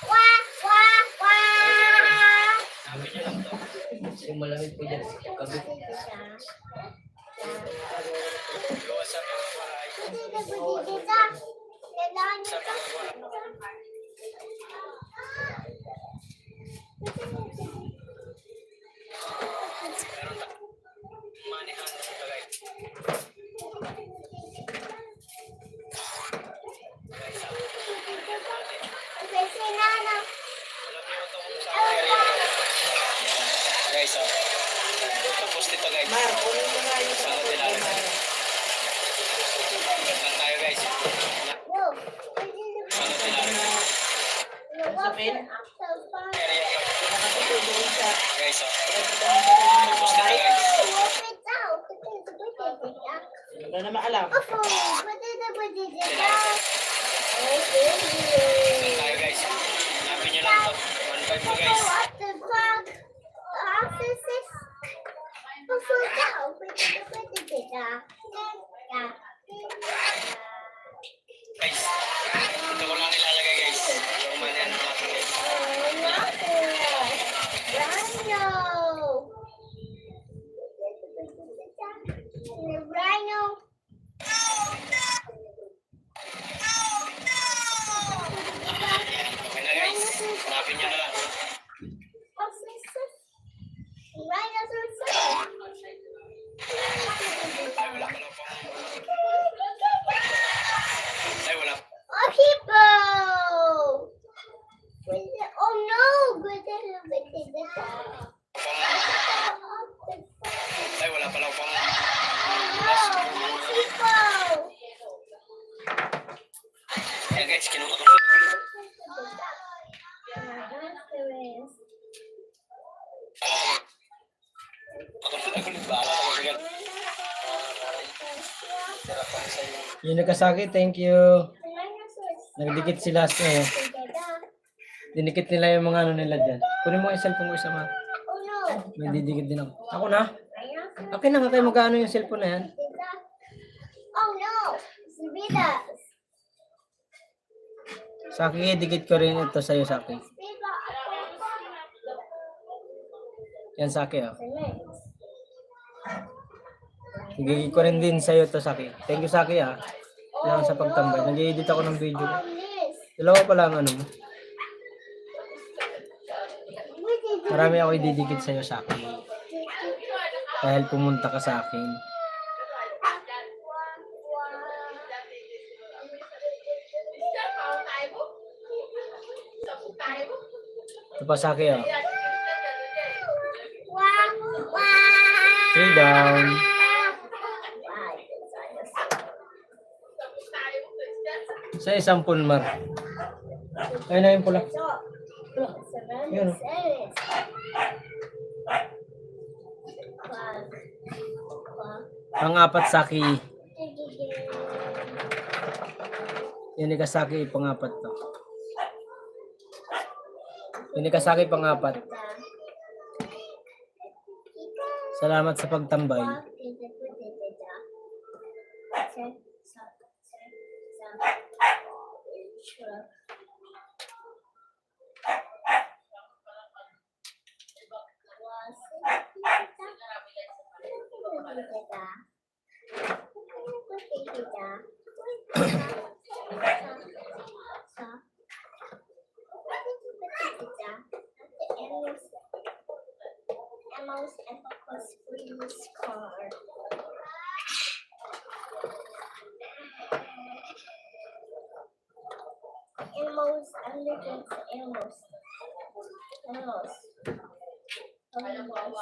Wah, wah, wah! Yung malamig po dyan. Kabit. Guys, tapos dito guys. Sana tinalo. Lang tayo guys. Sana tinalo. Guys, tapos dito guys. Wala naman alam. Lang tayo guys. Hanapin nyo lang to. 1.5 to guys. Guys, ito ko lang ilalagay guys. Yung manihan natin guys. Rhino. Okay na guys. Hanapin nyo na lang. Ay, wala. Oh, hippo! Oh no! Ay, wala pala upang. Hippo! Ayan guys, kinuha ko. Yung nagkasakit, thank you. Nagdikit sila eh. Dinikit nila yung mga ano nila dyan. Kunin mo yung cellphone ko isa ma. Oh no! May didikit din ako. Ako na. Akin na nga kayo magkano yung cellphone na yan. Oh no! Sabitas! Saki, dikit ko rin ito sa'yo, Saki. Yan, Saki, oh. Higigit ko rin din sa'yo to, Saki. Thank you, Saki, ah. Salamat sa pagtambay. Nag-edit ako ng video. Dalawa pa lang, ano mo. Marami ako ididikit sa'yo, Saki. Dahil pumunta ka sa akin. Ito pa, Saki, oh. 3 down. Sa isang pulmar. Ayun na yung pula. Yun. Pang-apat, Saki. Yun ni Kasaki, pang-apat to. Yun ni Kasaki, pang-apat. Salamat sa pagtambay. Elmo's. I'm looking for Elmo's. Elmo's. Elmo's.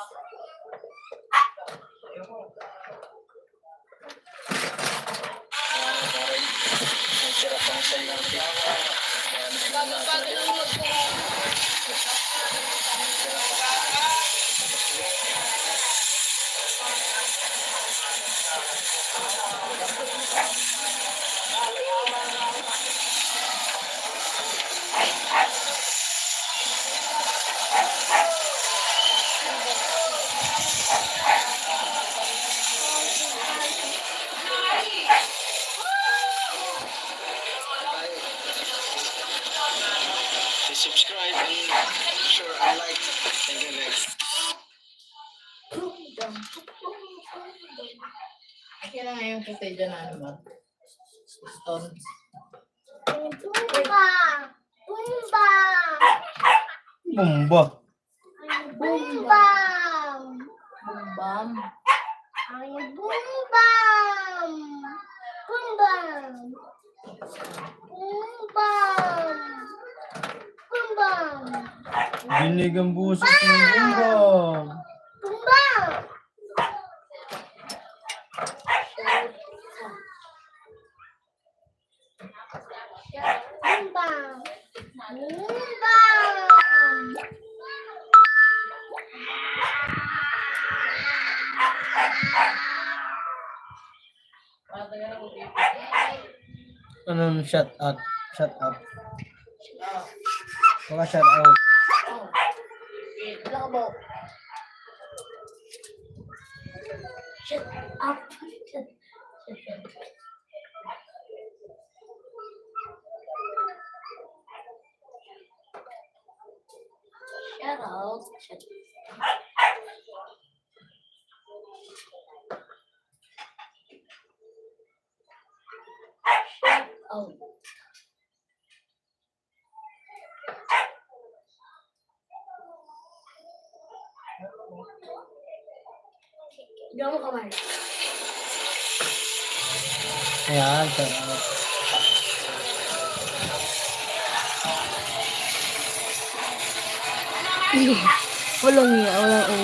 Subscribe and share and like. Thank you guys. Okay na ngayon kasi dyan ano ba? Stone. Boomba! Boomba! Bumba. Boomba! Bumbam. Ang boombam! Boombam! Boombam! Boombam! Dinig ang busos ng bumba. Boombam! Boombam! Boombam! Anong shut up? Shut up. Baka shut out. Shut up! Shut up! Shut up! Diyan mo kamay. Ayan, shut out. Walang iya, walang A.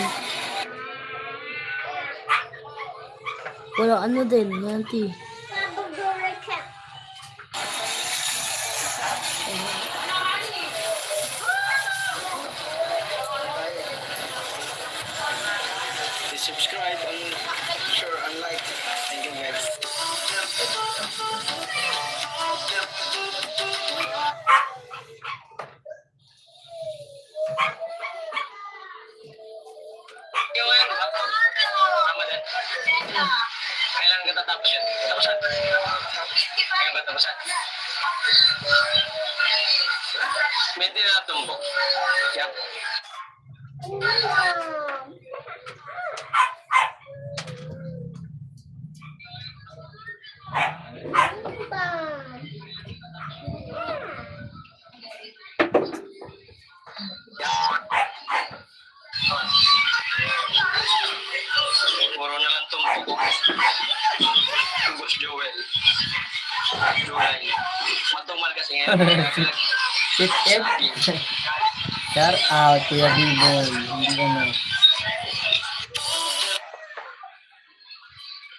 Walang ano din, nanti. Subscribe and share and like. Thank you guys. Kailan ka tatapos yun? Tapusan? Kailan ka tapusan? May tinatumbok. Yep. Puro na lang tumbok. Boss Joel. July. Matumal kasi ngayon. Sit F. Shout out, Kuya B-Boy. Hindi ka na.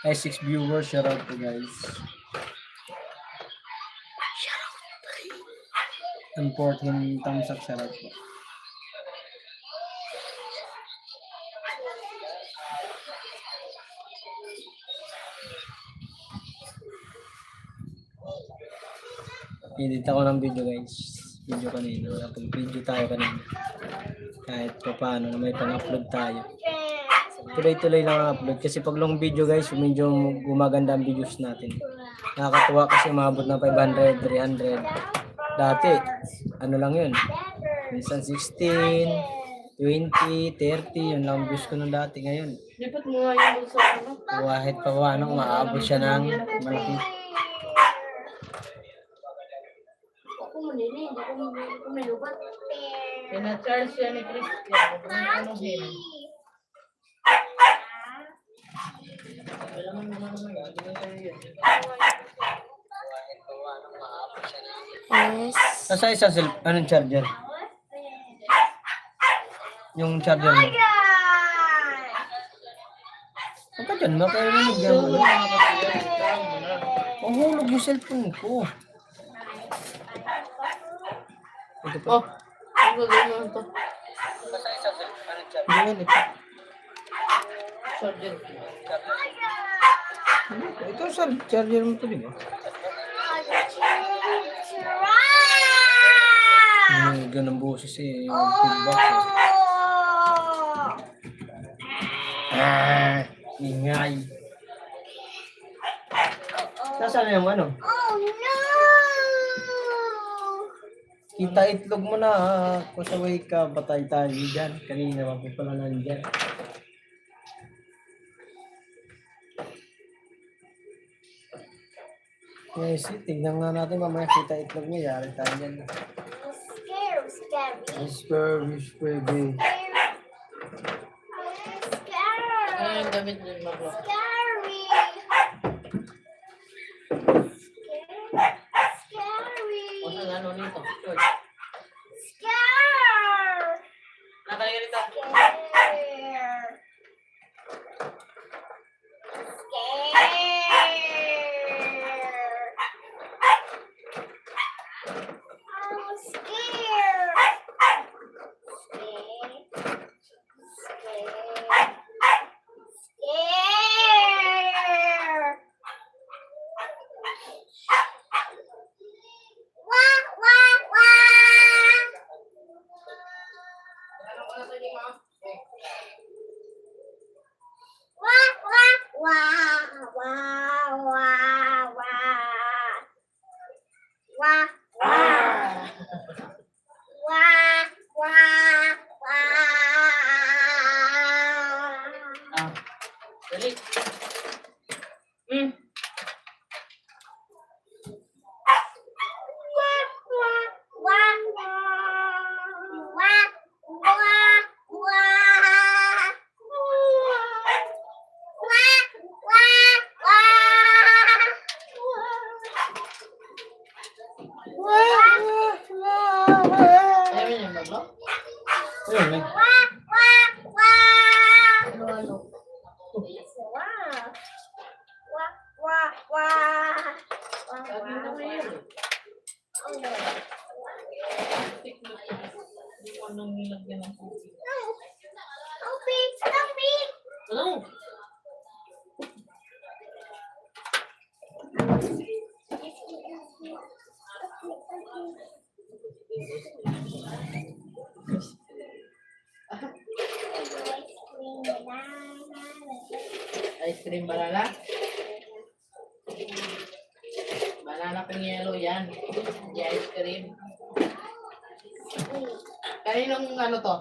Ay, 6 viewers. Shout out to guys. And 14 thumbs up. Shout out po. Edit ako ng video guys. Video kanina. Nakapag-video tayo kanina. Kahit pa paano na may pang-upload tayo. Tuloy-tuloy lang ang upload. Kasi pag long video guys, medyo gumaganda ang videos natin. Nakakatuwa kasi umabot ng 500, 300. Dati, ano lang yun. Minsan 16, 20, 30. Yun lang views ko nung dati ngayon. Lipat mo nga yung sa ano. Kahit pa paano, umaabot siya ng malaki. Pina-charge siya ni Christian. Ano din? Alam mo naman yun. Yes. Nasa isa anong charger? Yung charger mo. Huwag ka dyan, makarinig yan mo. Mahulog yung cellphone ko. Ito pa. Oh, ang gagawin mo ito. Nasa isa anong charger? Yan, ito. Charger. Ito charger mo ito, di ba? Ganang boses eh. Yung feedback eh. Ingay. Nasaan na yung ano? Kita itlog mo na. Kusaway ka. Batay tayo dyan. Kanina pa pala nandyan. Yes, tingnan nga natin mamaya kita itlog mo. Yari tayo dyan. Scary, baby. Ano yung gamit din mo, bro? O saan ano nito? George. Nakalagay rito. Ah, dali. Ayaw niya ba, bro? Ayun, eh. Sabi na mo yun. Hindi ko nang nilagyan ng tubig. Ano? Ice cream banana? Banana pang yellow yan. Hindi ice cream. Kaninong ano to?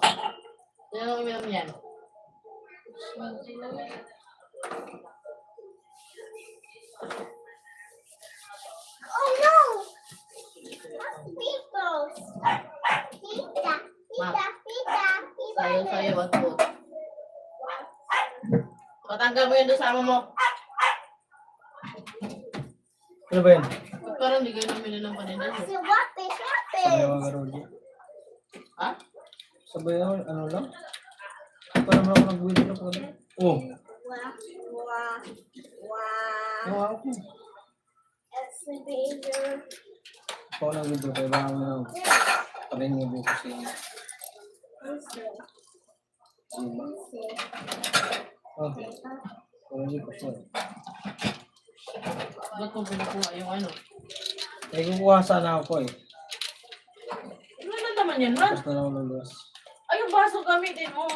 Kaninong uminom yan? Sayo, what food? Patanggal mo yun doon sa ama mo. Ano ba yun? Parang hindi kayo namin ng paninda. Sabay ang garodi. Ha? Sabay ang ano lang? Parang ako nag-wheel na po. Oh. Oo, ako. Ako nag-wheel kaya baka mo na parin yung buko sa inyo. Okay. Kung hindi ko siya. Ba't mo pinakuha yung ano? Ay, kukuha sana ako eh. Ano na naman yan, man? Tapos na ako luluwas. Ay, yung baso gamitin mo.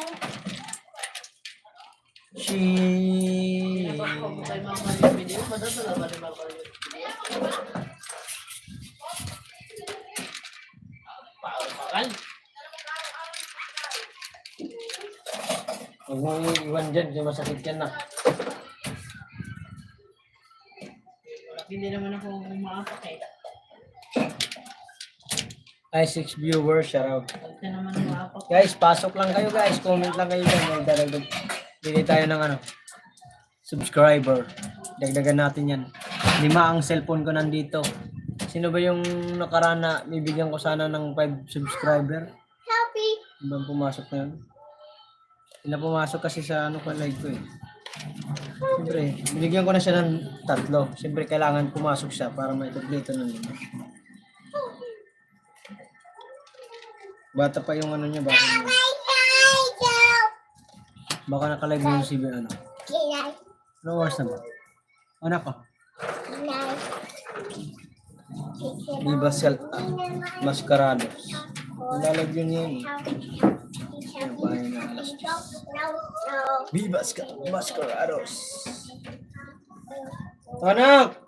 Pinabak mo kay Mama yung video. Madadala ba ni Mama yung video? Pakal. Huwag mo iwan dyan, kasi masakit yan na. Hindi naman ako umaapak eh. Ay, 6 viewers, shout out. Hindi naman umaapak. Guys, pasok lang kayo guys. Comment lang kayo dyan. Magdadagdag. Bili tayo ng ano, subscriber. Dagdagan natin yan. 5 ang cellphone ko nandito. Sino ba yung nakaraan na bibigyan ko sana ng 5 subscriber? Happy. Ibang pumasok na yun. Hindi na pumasok kasi sa ano ko live ko eh. Siyempre, binigyan ko na siya ng 3. Siyempre, kailangan pumasok siya para may kompleto ng 5. Bata pa yung ano niya, baka naka-live yung si ano. Anong oras na ba? Anak ko. Viva Mascarados. Nalalag yun yun. Yung bahay na alas 10. Viva Mascarados. Anak!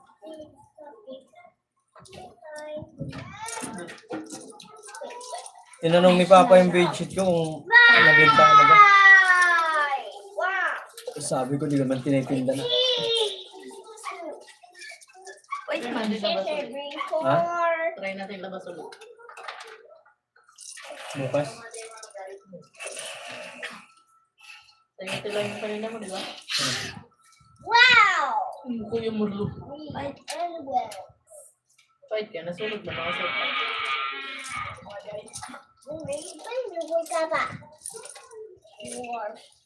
Tinanong ni Papa yung bedsheet ko kung nabenta na ba. Sabi ko, di naman tinitinda na. Wait, mandi na ba ulit? Ha? Try natin labas ulit. Bukas? Ito lang yung kanina mo, di ba? Wow! Yung kuya mo, Lu. Fight and well. Fight ka, nasulog na ako sa fight.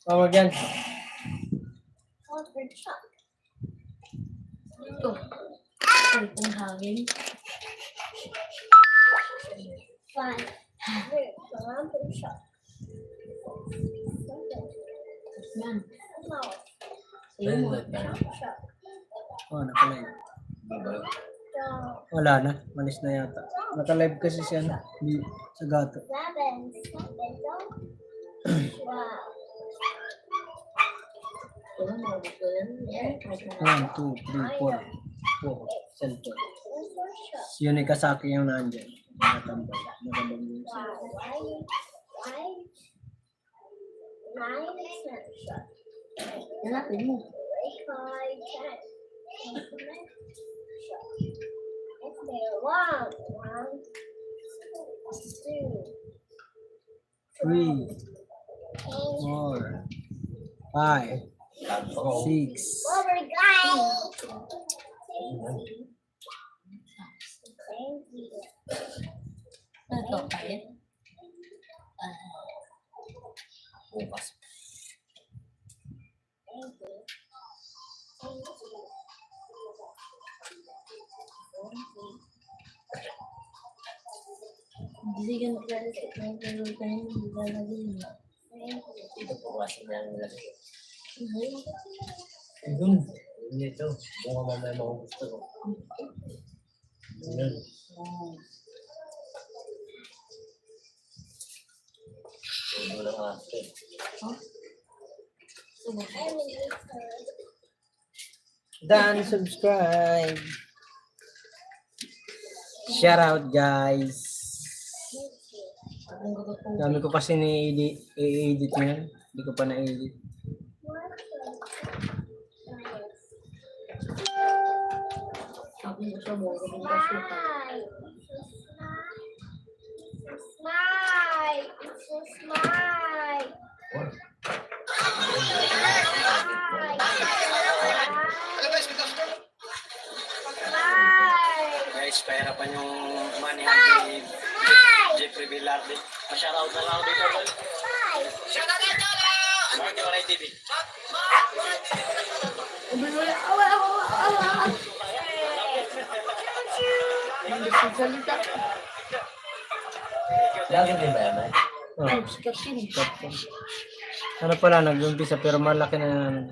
Tawag yan. Ito. Ay, kung hangin. Yan. Sa'yo mo. Oh, naka-live. Wala na. Malis na yata. Naka-live kasi siya na. Sa gato. 1, 2, 3, 4. 4. Cellphone. Si Yunika Saki yung nandiyan. Nakatambay. Nakabang yung Yan natin mo. Three, 4, 5, 6. Ito, kaya. Bukas. Hindi ka naglalagay ng kaluluwa tayo, hindi ka naglalagay. Ito po kasi na nilagay. Doon. Ito. Kung mamaya mga gusto ko. Yan. Ito lang ate. Dan, subscribe. Shout out guys. Dami ko kasi ni-edit ngayon. Hindi ko pa na-edit. Sabi mo siya mo, kung kasi pa. Guys, pahirapan yung manihan ni Jeffrey Villarde. Ma-shoutout na lang ako dito. Shoutout dito! Bakit yung Ray TV? Hindi ko salita. Lagi din ba yan, eh? Ay, sikat yun. Ano pala, nag-umpisa pero malaki na yan.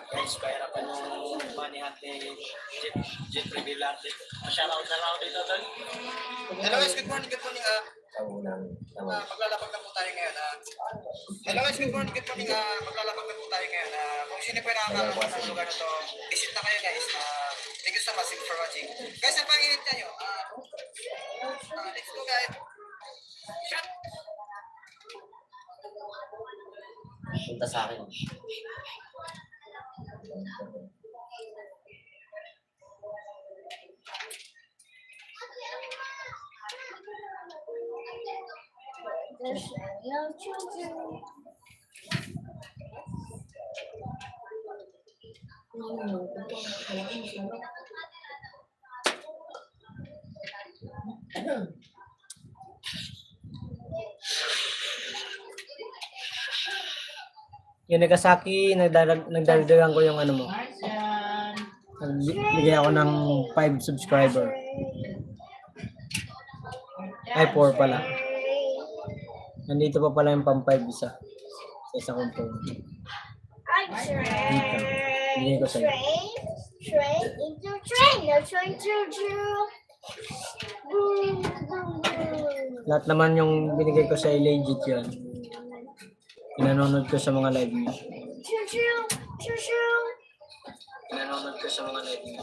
Guys, pahirapan yung manihan ni Jeffrey Villarde. Ma-shoutout na lang ako dito. Hello guys, good morning. Maglalapag na po tayo ngayon. Hello guys, good morning. Maglalapag na po tayo ngayon. Kung sino po yung nakakalaman ng lugar na to, visit na kayo guys. Thank you so much for watching. Guys, ang panginit nyo. Let's go guys. Shot! Punta sa akin. Yung Nagasaki, nagdagdagan ko yung ano mo. Martian. Nagbigay ako ng 5 subscriber. Ay, 4 pala. Nandito pa pala yung pang 5 isa. Sa isang kong phone. I'm train. Dito. Bigay ko sa'yo. Train into train. No train to boom, boom, boom. Lahat naman yung binigay ko sa'yo, legit yun. Pinanonood ko sa mga live niyo. Choo choo, choo choo. Pinanonood ko sa mga live niyo.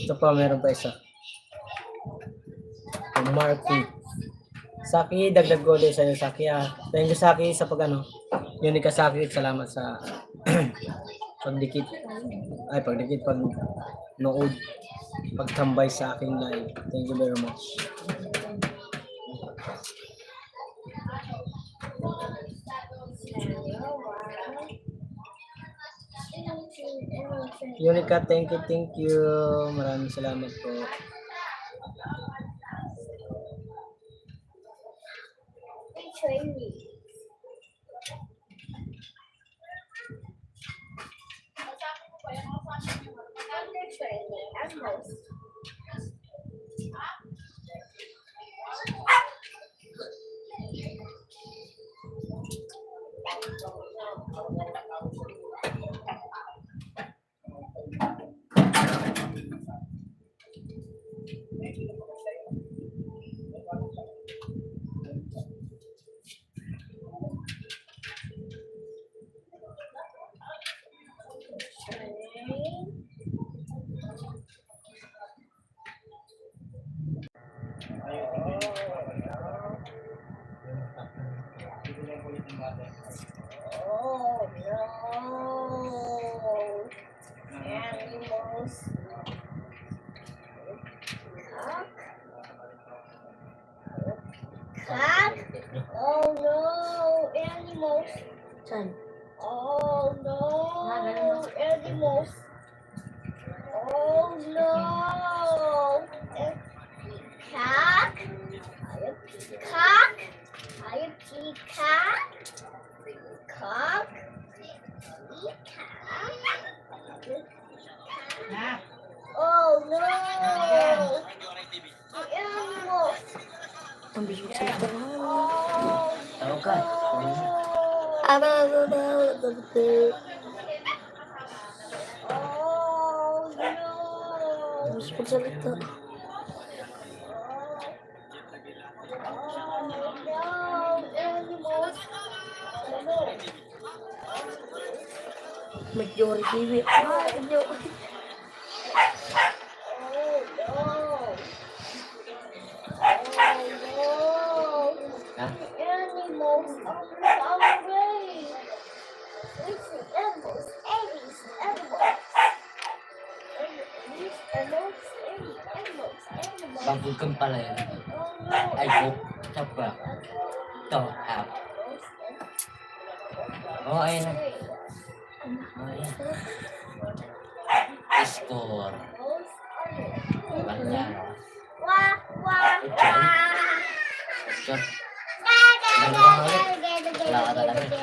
Ito pa, meron pa isa. Yung Marky. Saki, dagdag ko ulit sa'yo, Saki. Thank you, Saki, sa pag-ano. Unica Saki, salamat sa pagdikit. Ay, pagdikit, pag-nood. Pagtambay sa aking live. Thank you very much. Unica, thank you, thank you. Maraming salamat po. Train me. Under training as most. Oh no! Animals. Cock? Oh no! Animals. Saan? Oh no! Animals. Oh no! Cock? Cock? Are you peacock? Cock? Peacock? Oh no! The animals. Ang bisip sa ito. Oh Tawag ka. Oh no! Ang bisip sa ito. Oh no! Animals. Oh no! Majority TV. Animals on our way. Listen, animals, animals, animals. Animals. Bagulkan pala yan. Oh no. Ay, ko. Sabra. Ito, half. Oh, ayun na. Oh, yan. Score. Banyan. Wah, wah, wah. Shot. Wala ka talaga.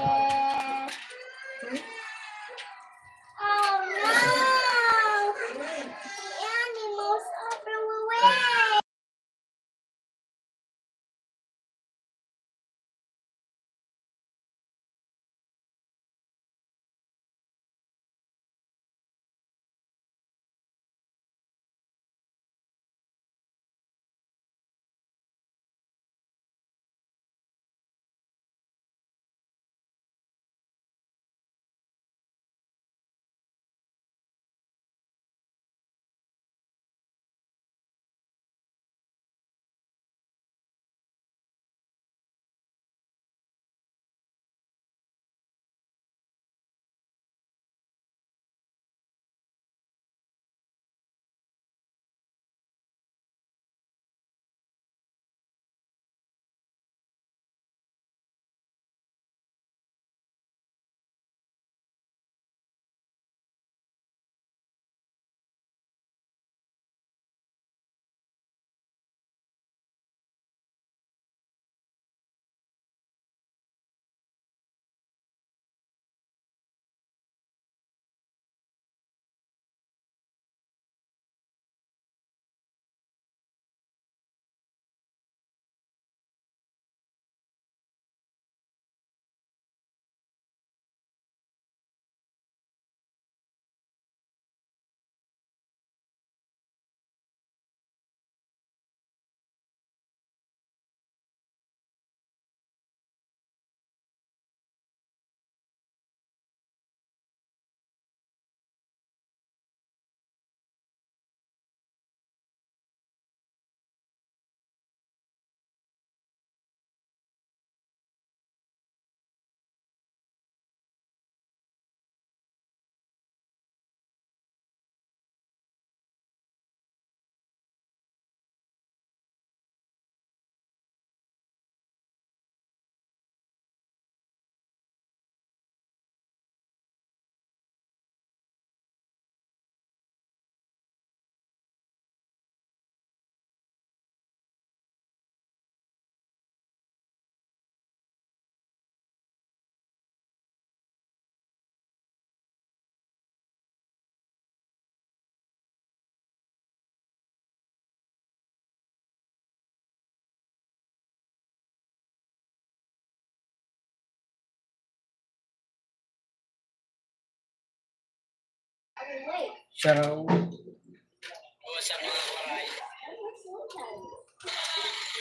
Sharo. What's up mga waray?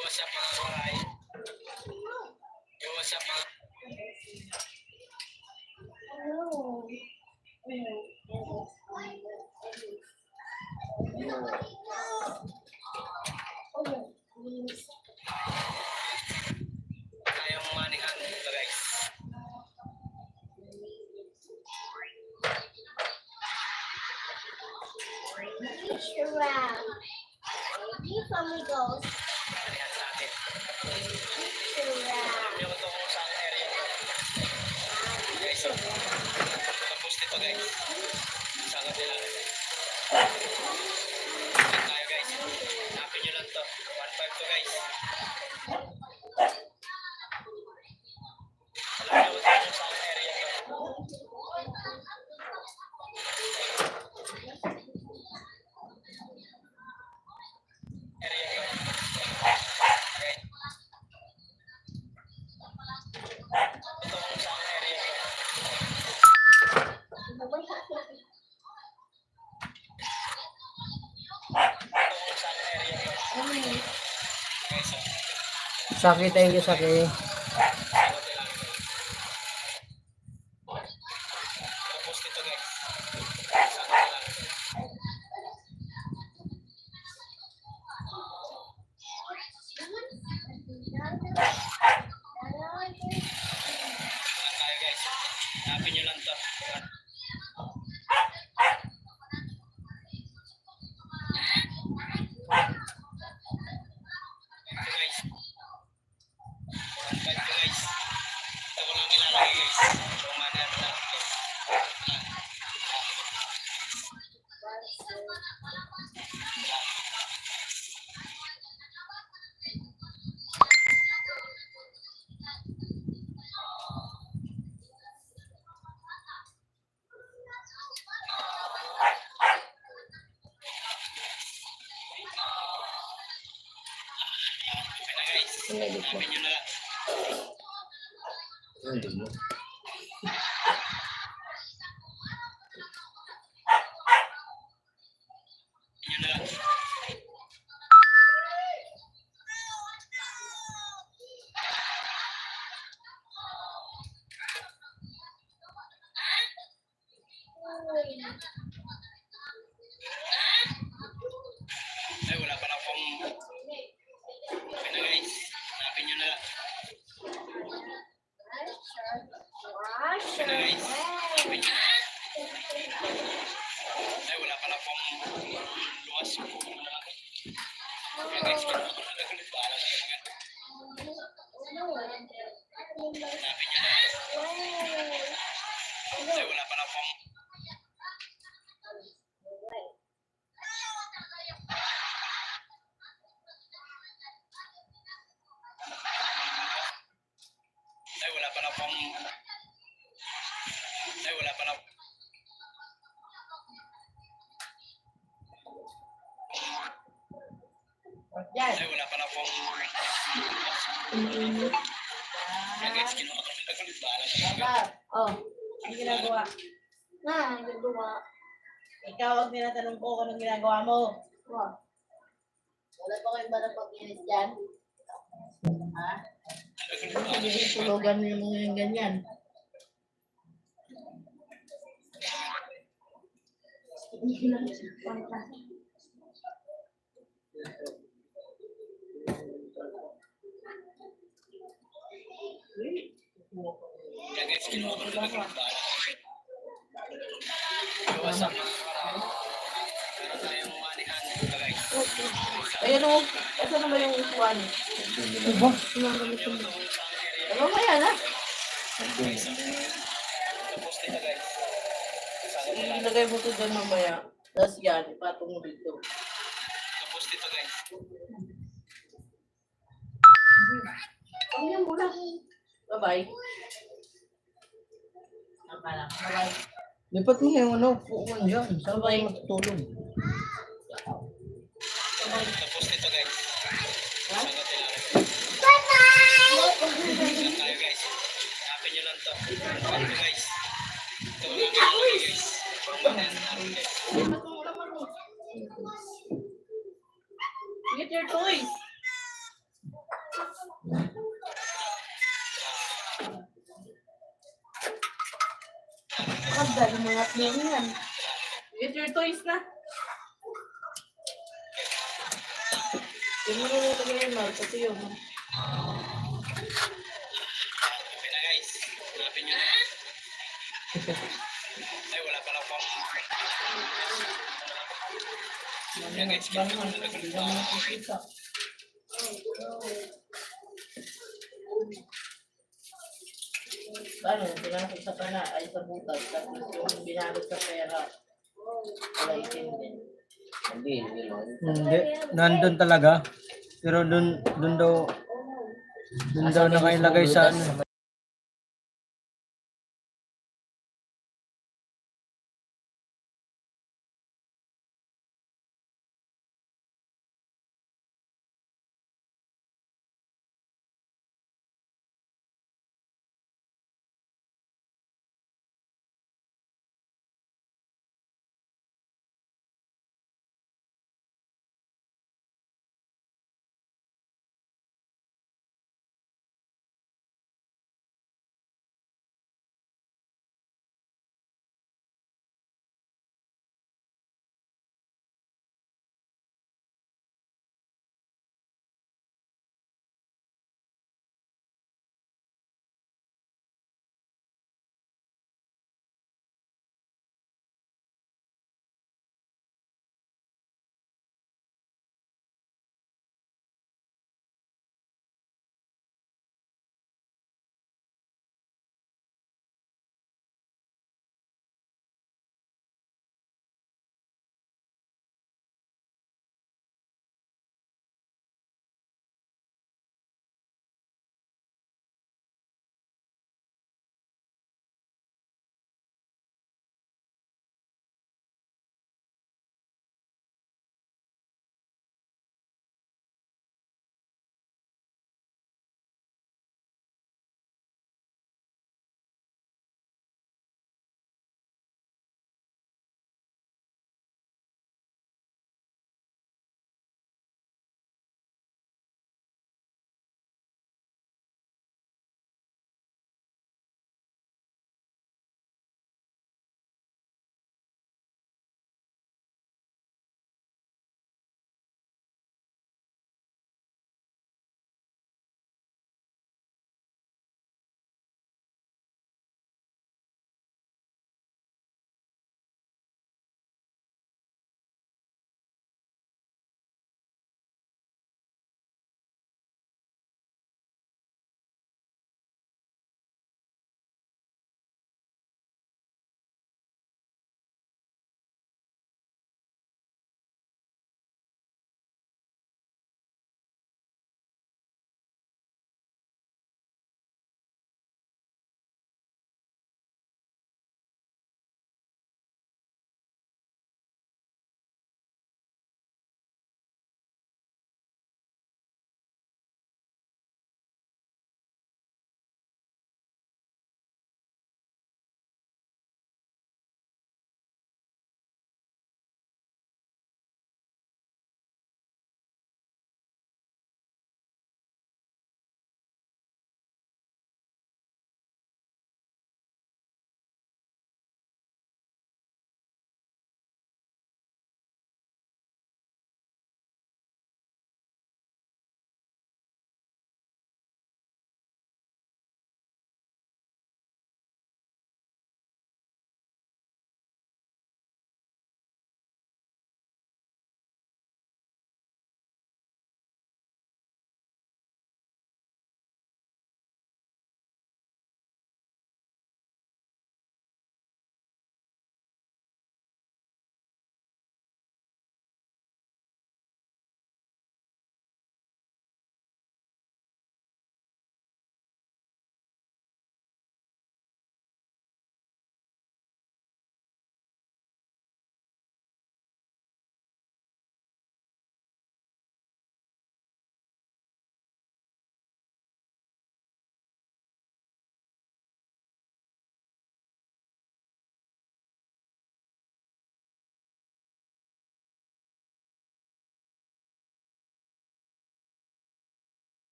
What's up mga waray? What's up mga... Kayang manihan ito guys. Giraffe. These amigos. Manihan sa atin. Giraffe. Alam nyo ito kung saan area. Guys, so, tapos nito guys. Sa kabila. Saan tayo guys? Hanapin nyo lang to. 1.5 to guys. Alam nyo ito kung saan area to. Area to. Okay. Ito kung saan area to. Ito kung saan area to. Okay, so, Saki, thank you, Saki. tapos dito guys. Sa kabila. Saan tayo guys? Hanapin nyo lang to. Ito guys. 1.5 to guys. Ito ko lang ilalagay guys. Kung manihan na lang to. Okay na guys. Hanapin nyo na lang. Hanapin nyo na lang. Ay, wala pa na akong... Okay na guys. Hanapin nyo na lang. Okay na guys. Hanapin nyo. Ay, wala pa na akong luwas. Okay guys, kaya ako nalagulit pa alam sa mga. Hanapin nyo na. Ay, wala pa na akong... Ay, wala pa na akong... Ay, wala pa na... Ay, wala pa na akong... Kaya guys, kinuha ko nalagulit pa alam sa mga. Oh, ano ginagawa? Na, nagagawa. Ikaw ang tinatanong ko kung anong ginagawa mo. Wow. Wala pa kayong ba nagpapinis dyan? Ha? Nalagulit pa alam sa mga. Tulugan mo yung mga ganyan. Kaya guys, kinuha ko nalagulit pa alam sa mga. What's up mga waray? Meron tayong manihan ito guys. Ayun o, ito na ba yung upuan? Diba? Alam nyo ito kung saan area. Ano ba yan ha? Guys, so, tapos dito guys. Sa kabila. Ilagay mo ito doon mamaya. Tapos yan, ipatong mo dito. Tapos dito guys. Bye-bye. Bye-bye. Lipat mo yung ano, puuan dyan. Saan ba yung matutulog? Tapos dito guys. Sa kabila. Saan tayo guys? Hanapin nyo lang to. Ito guys. Ito lang ilalagay guys. Pang manihan. Get your toys. Ang dali mga plane yan. Get your toys na. Yung mga nito ngayon, Mal, kasi yun. Okay na guys. Hanapin nyo na. Ay, wala pala pang... Yan guys, Bangon, hindi naman nakikita. Paano, pinakit sa pana, ay sa butas, tapos yung binalot sa pera, wala itin din. Hindi. Nandun talaga. Pero dun daw nakailagay sa ano.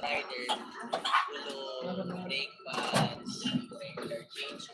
rider, ulo, brake pads, regular change